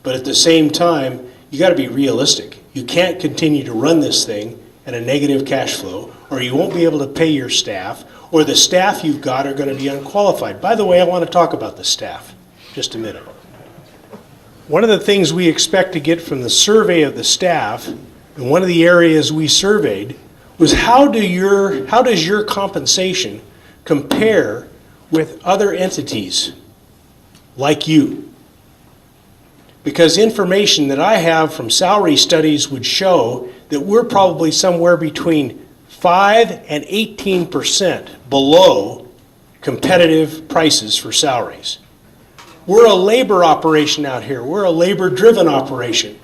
But at the same time, you got to be realistic. You can't continue to run this thing at a negative cash flow, or you won't be able to pay your staff, or the staff you've got are going to be unqualified. By the way, I want to talk about the staff. Just a minute. One of the things we expect to get from the survey of the staff, and one of the areas we surveyed, was how does your compensation compare with other entities like you? Because information that I have from salary studies would show that we're probably somewhere between 5 and 18% below competitive prices for salaries. We're a labor operation out here. We're a labor-driven operation.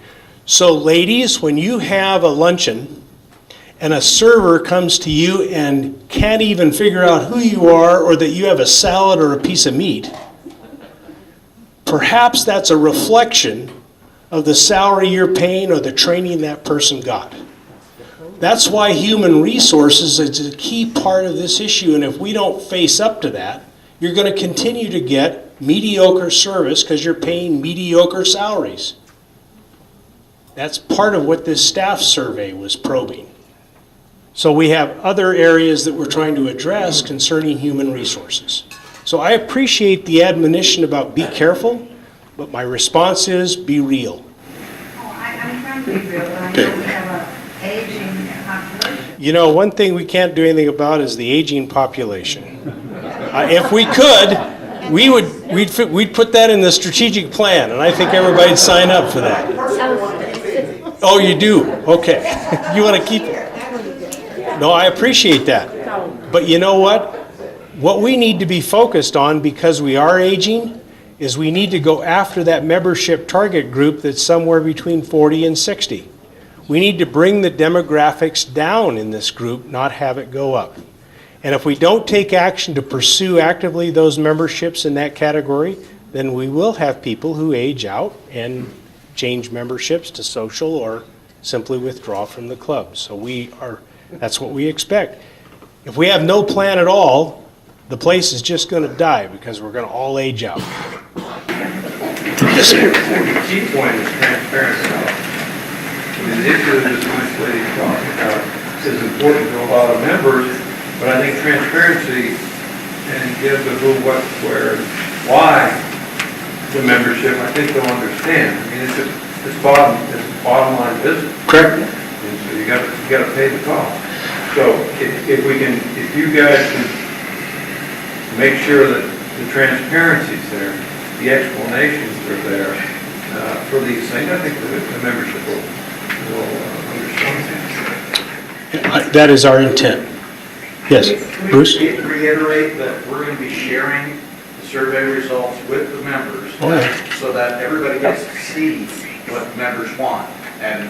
So ladies, when you have a luncheon and a server comes to you and can't even figure out who you are or that you have a salad or a piece of meat, perhaps that's a reflection of the salary you're paying or the training that person got. That's why human resources is a key part of this issue, and if we don't face up to that, you're going to continue to get mediocre service because you're paying mediocre salaries. That's part of what this staff survey was probing. So we have other areas that we're trying to address concerning human resources. So I appreciate the admonition about be careful, but my response is be real. I'm trying to be real, but I know we have an aging population. You know, one thing we can't do anything about is the aging population. If we could, we'd put that in the strategic plan, and I think everybody'd sign up for that. Oh, you do? Okay. You want to keep it? No, I appreciate that. But you know what? What we need to be focused on, because we are aging, is we need to go after that membership target group that's somewhere between 40 and 60. We need to bring the demographics down in this group, not have it go up. And if we don't take action to pursue actively those memberships in that category, then we will have people who age out and change memberships to social or simply withdraw from the club. So that's what we expect. If we have no plan at all, the place is just going to die because we're going to all age out. The key point is transparency. The issue that this lady talking about is important to a lot of members, but I think transparency and give the who, what, where, why the membership, I think they'll understand. I mean, it's bottom line business. Correct. And so you got to pay the cost. So if you guys can make sure that the transparency's there, the explanations are there for these things, I think the membership will understand. That is our intent. Yes, Bruce? Can we reiterate that we're going to be sharing the survey results with the members so that everybody gets to see what members want and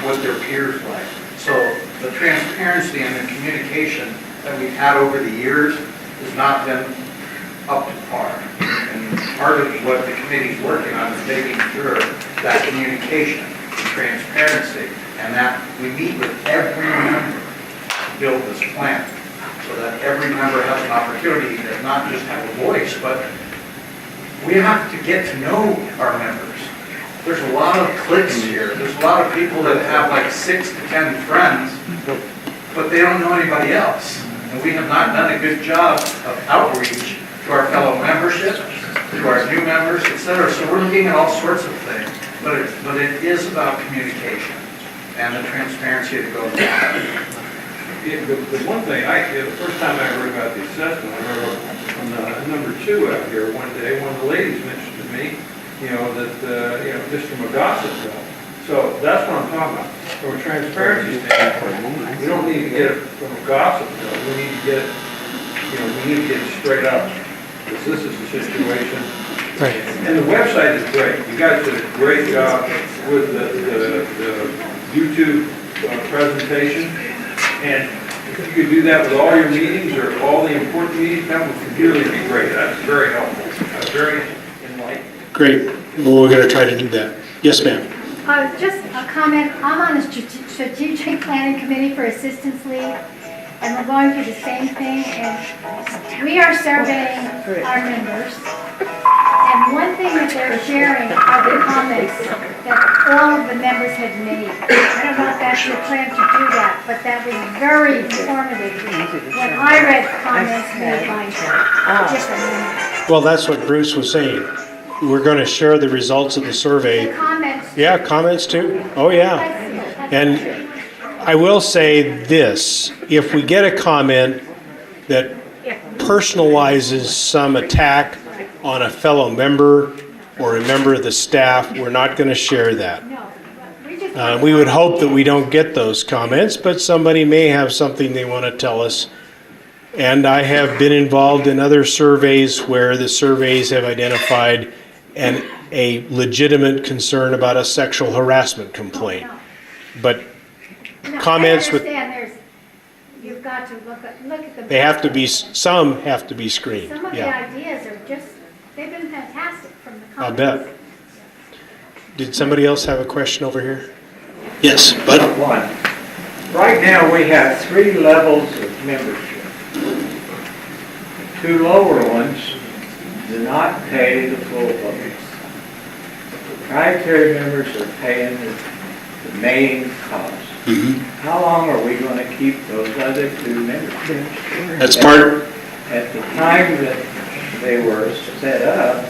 what their peers like. So the transparency and the communication that we've had over the years has not been up to par. And part of what the committee's working on is making sure that communication and transparency and that we meet with every member to build this plan so that every member has an opportunity to not just have a voice, but we have to get to know our members. There's a lot of cliques here. There's a lot of people that have like 6 to 10 friends, but they don't know anybody else. And we have not done a good job of outreach to our fellow membership, to our new members, etc. So we're looking at all sorts of things, but it is about communication and the transparency that goes with it. The one thing, the first time I heard about the assessment, I remember on number 2 out here one day, one of the ladies mentioned to me, that, just from a gossip bill. So that's what I'm talking about. From a transparency standpoint, we don't need to get it from a gossip bill. We need to get it, we need to get it straight up. Because this is the situation. Right. And the website is great. You guys did a great job with the YouTube presentation. And if you could do that with all your meetings or all the important meetings, that would really be great. That's very helpful. That's very enlightening. Great. Well, we're going to try to do that. Yes, ma'am. Just a comment, I'm on the strategic planning committee for Assistance League, and we're going through the same thing, and we are surveying our members. And one thing that they're sharing are the comments that all of the members had made. I don't know if that's your plan to do that, but that was very informative when I read comments made by different members. Well, that's what Bruce was saying. We're going to share the results of the survey. The comments. Yeah, comments too? Oh, yeah. And I will say this, if we get a comment that personalizes some attack on a fellow member or a member of the staff, we're not going to share that. No, we just. We would hope that we don't get those comments, but somebody may have something they want to tell us. And I have been involved in other surveys where the surveys have identified a legitimate concern about a sexual harassment complaint. But No, comments with, I understand you've got to look at the. they have to be, some have to be screened, Some of the yeah. ideas are just, they've been fantastic from the I'll comments. bet. Did somebody else have a question over here? Yes, Bud? One. Right now, we have 3 levels of membership. 2 lower ones do not pay the full vote. Proprietary members are paying the main cost. How long are we going to keep those other 2 memberships? That's part, At the time that they were set up,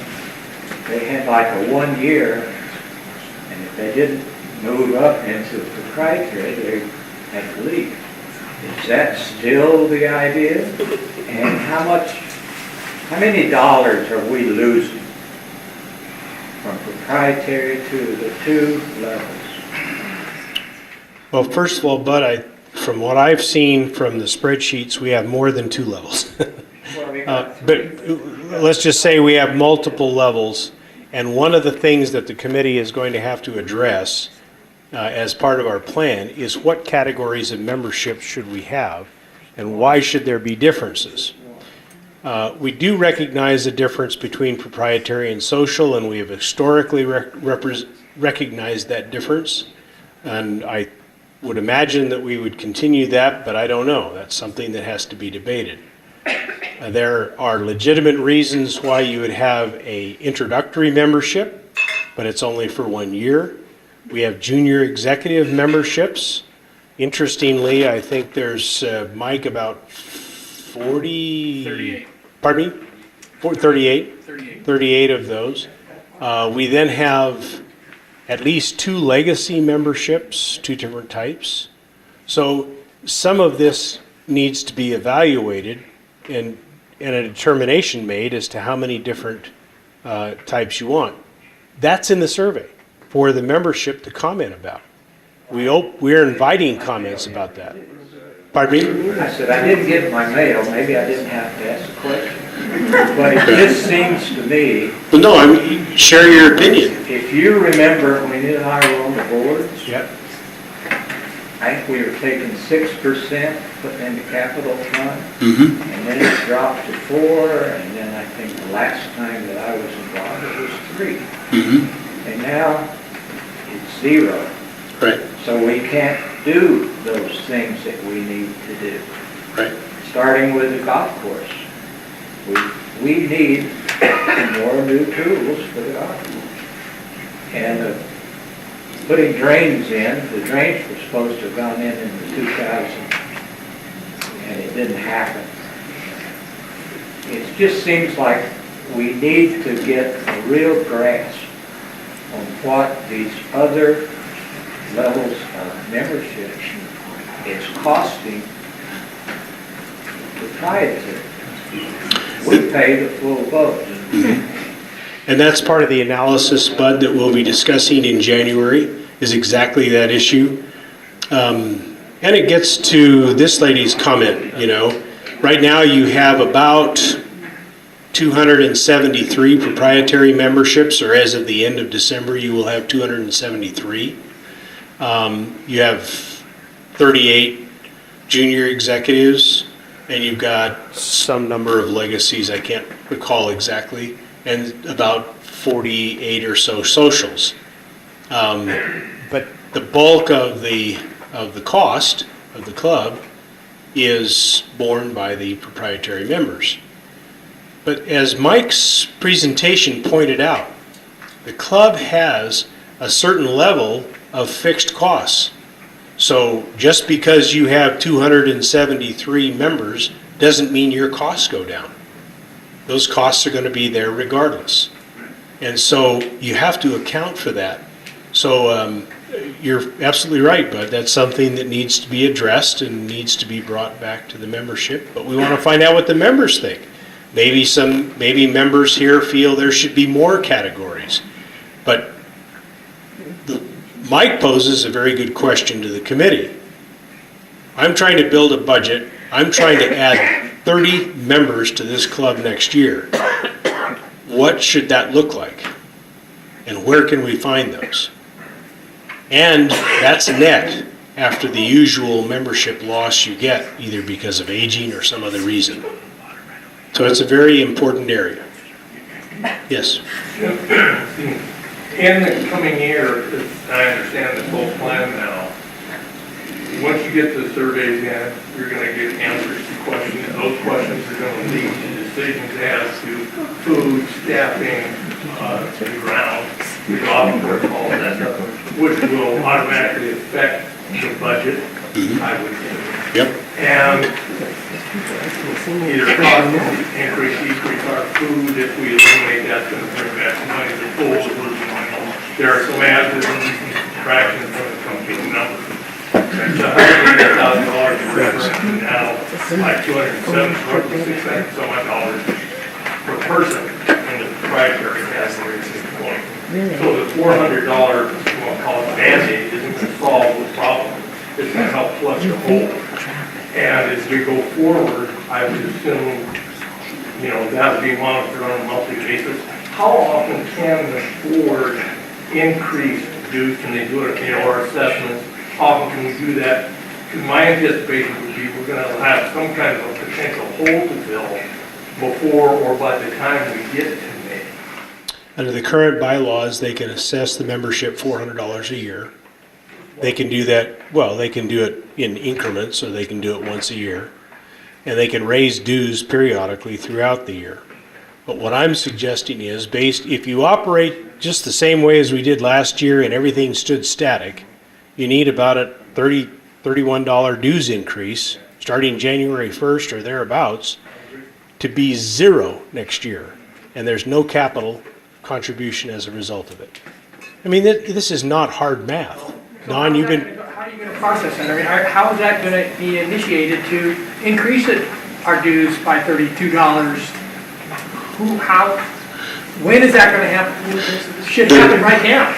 they had like a 1 year, and if they didn't move up into proprietary, they had to leave. Is that still the idea? And how many dollars are we losing from proprietary to the 2 levels? well, first of all, Bud, from what I've seen from the spreadsheets, we have more than 2 levels. But let's just say we have multiple levels, and one of the things that the committee is going to have to address as part of our plan is what categories of membership should we have, and why should there be differences? We do recognize the difference between proprietary and social, and we have historically recognized that difference, and I would imagine that we would continue that, but I don't know. That's something that has to be debated. There are legitimate reasons why you would have a introductory membership, but it's only for 1 year. We have junior executive memberships. Interestingly, I think there's, Mike, about 40... 38. Pardon me? 38? 38 of those. We then have at least 2 legacy memberships, 2 different types. So some of this needs to be evaluated and a determination made as to how many different types you want. That's in the survey for the membership to comment about. We're inviting comments about that. Pardon me? I said, I didn't get my mail, maybe I didn't have to ask a question. But it just seems to me, Well, no, I mean, share your opinion. if you remember when you and I were on the boards, Yep. I think we were taking 6%, putting in the capital fund, Mm-hmm. and then it dropped to 4%, and then I think the last time that I was involved, it was 3%. Mm-hmm. And now it's 0. Right, So we can't do those things that we need to do. right. Starting with the golf course. We need more new tools for the golf course. And putting drains in, the drains were supposed to have gone in the 2000, and it didn't happen. It just seems like we need to get a real grasp on what these other levels of membership is costing proprietary. We pay the full vote. And that's part of the analysis, Bud, that we'll be discussing in January, is exactly that issue. And it gets to this lady's comment, you know. Right now you have about 273 proprietary memberships, or as of the end of December, you will have 273. You have 38 junior executives, and you've got some number of legacies, I can't recall exactly, and about 48 or so socials. But the bulk of the cost of the club is borne by the proprietary members. But as Mike's presentation pointed out, the club has a certain level of fixed costs. So just because you have 273 members doesn't mean your costs go down. Those costs are going to be there regardless. And so you have to account for that. So you're absolutely right, Bud. That's something that needs to be addressed and needs to be brought back to the membership. But we want to find out what the members think. Maybe members here feel there should be more categories. But Mike poses a very good question to the committee. I'm trying to build a budget. I'm trying to add 30 members to this club next year. What should that look like? And where can we find those? And that's net after the usual membership loss you get, either because of aging or some other reason. So it's a very important area. Yes? In the coming year, as I understand this whole plan now, once you get the surveys in, you're going to get answers to questions. Those questions are going to lead to decisions as to food, staffing, the ground, the golf course, all of that stuff, which will automatically affect the budget, I would think. Yep. And either cost increase, decrease our food, if we eliminate that, it's going to bring back some money to the pool, so we're losing money. There are some added fractions when it comes to the numbers. It's $180,000 per now, like $207, so much dollars per person in the proprietary category at this point. So the $400, we'll call it Band-Aid, isn't going to solve the problem. It's going to help flush the hole. And as we go forward, I would assume, that would be monitored on a monthly basis. How often can the board increase dues? Can they do it, or assessments? How often can we do that? Because my anticipation would be we're going to have some kind of a potential hole to fill before or by the time we get to May. Under the current bylaws, they can assess the membership $400 a year. They can do that, they can do it in increments, or they can do it once a year. And they can raise dues periodically throughout the year. But what I'm suggesting is, if you operate just the same way as we did last year and everything stood static, you need about a $31 dues increase starting January 1st or thereabouts to be zero next year. And there's no capital contribution as a result of it. I mean, this is not hard math. Don, you've been... How are you going to process that? I mean, how is that going to be initiated to increase our dues by $32? When is that going to happen? It should happen right now.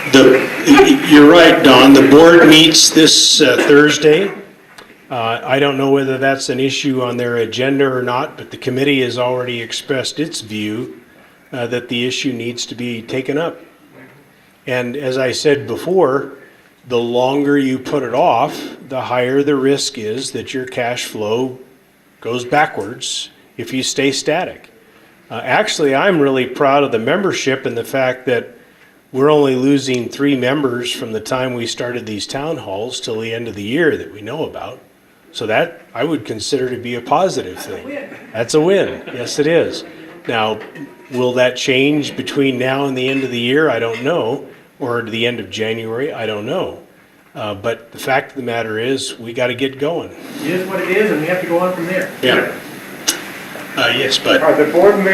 You're right, Don. The board meets this Thursday. I don't know whether that's an issue on their agenda or not, but the committee has already expressed its view that the issue needs to be taken up. And as I said before, the longer you put it off, the higher the risk is that your cash flow goes backwards if you stay static. Actually, I'm really proud of the membership and the fact that we're only losing 3 members from the time we started these town halls till the end of the year that we know about. So that I would consider to be a positive thing. That's a win. Yes, it is. Now, will that change between now and the end of the year? I don't know. Or the end of January? I don't know. But the fact of the matter is, we got to get going. It is what it is, and we have to go on from there. Yeah. Yes, but Are the board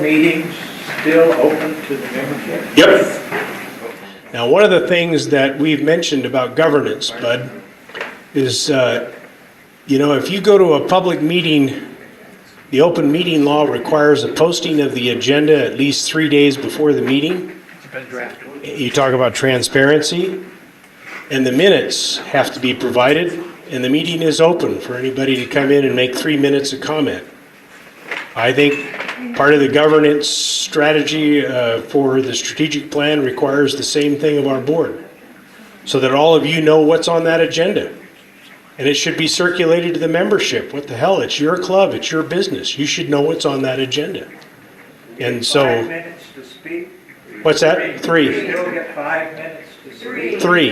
meetings still open to the membership? Yep. Now, one of the things that we've mentioned about governance, Bud, is, if you go to a public meeting, the open meeting law requires a posting of the agenda at least 3 days before the meeting. You talk about transparency, and the minutes have to be provided, and the meeting is open for anybody to come in and make 3 minutes of comment. I think part of the governance strategy for the strategic plan requires the same thing of our board, so that all of you know what's on that agenda. And it should be circulated to the membership. What the hell? It's your club. It's your business. You should know what's on that agenda. And 5 so, minutes to speak? what's that? 3. Still get 5 minutes to speak? 3.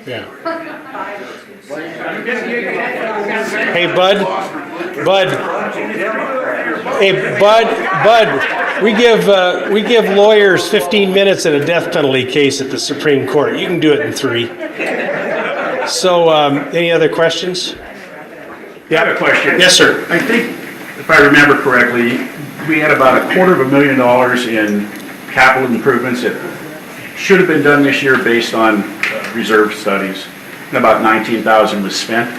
Yeah. Hey, Bud. Hey, Bud. We give lawyers 15 minutes in a death penalty case at the Supreme Court. You can do it in 3. So, any other questions? I have a question. Yes, sir. I think, if I remember correctly, we had about $250,000 in capital improvements that should have been done this year based on reserve studies, and about $19,000 was spent.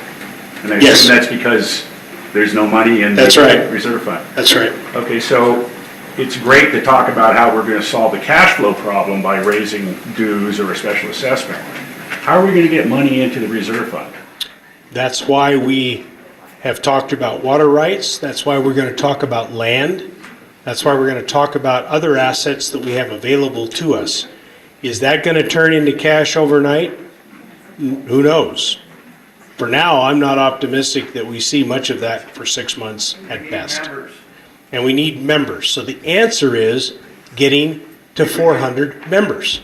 And I Yes. assume that's because there's no money in That's the right. reserve fund. That's right. Okay, so it's great to talk about how we're going to solve the cash flow problem by raising dues or a special assessment. How are we going to get money into the reserve fund? That's why we have talked about water rights. That's why we're going to talk about land. That's why we're going to talk about other assets that we have available to us. Is that going to turn into cash overnight? Who knows? For now, I'm not optimistic that we see much of that for 6 months at best. And we need members. So the answer is getting to 400 members.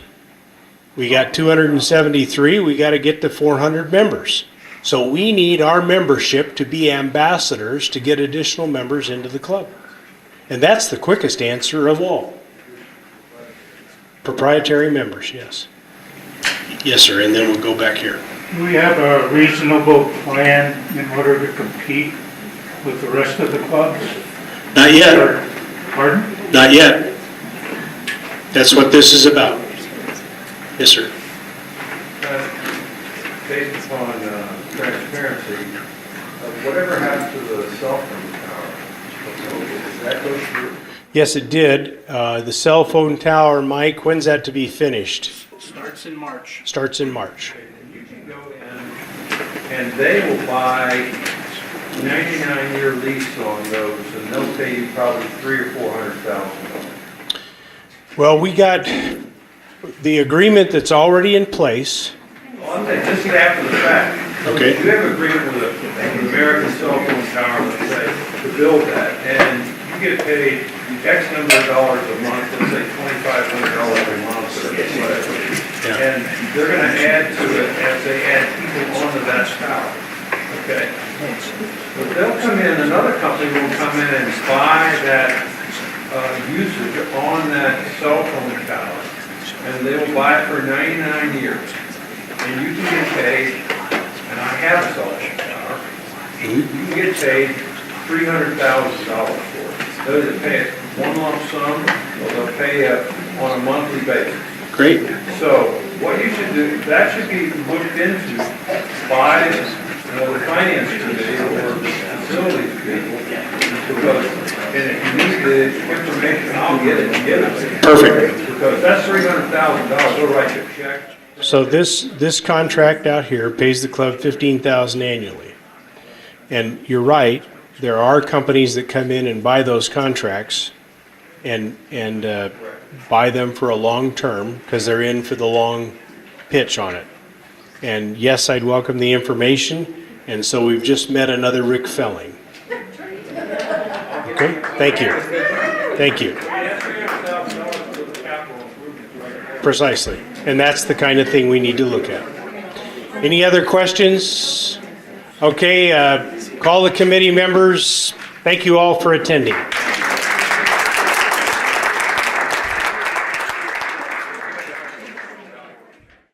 We got 273, we got to get to 400 members. So we need our membership to be ambassadors to get additional members into the club. And that's the quickest answer of all. Proprietary members, yes. Yes, sir, and then we'll go back here. Do we have a reasonable plan in order to compete with the rest of the clubs? Not yet, Pardon? not yet. That's what this is about. Yes, sir. Based upon transparency, whatever happened to the cell phone tower? Did that go through? Yes, it did. The cell phone tower, Mike, when's that to be finished? Starts in March. Starts in March. You can go in and they will buy 99-year lease on those, and they'll pay you probably $300,000 or $400,000. Well, we got the agreement that's already in place. Well, I'm saying, this is after the fact. Okay. You have an agreement with an American cell phone tower, let's say, to build that, and you get paid X number of dollars a month, let's say $2,500 a month or whatever. Yeah. And they're gonna add to it as they add people onto that tower, okay? But they'll come in, another company will come in and buy that usage on that cell phone tower, and they will buy it for 99 years. And you can get paid, and I have a cell phone tower, you can get paid $300,000 for it. They'll either pay it one lump sum, or they'll pay it on a monthly basis. Great. So what you should do, that should be looked into by the finance committee or the facilities people. Because, and if you need the information, I'll get it and give it to you. Perfect. Because that's $300,000, we'll write you a check. So this contract out here pays the club $15,000 annually. And you're right, there are companies that come in and buy those contracts and buy them for a long term because they're in for the long pitch on it. And yes, I'd welcome the information. And so we've just met another Rick Felling. Okay, thank you. Thank you. Precisely. And that's the kind of thing we need to look at. Any other questions? Okay, call the committee members. Thank you all for attending.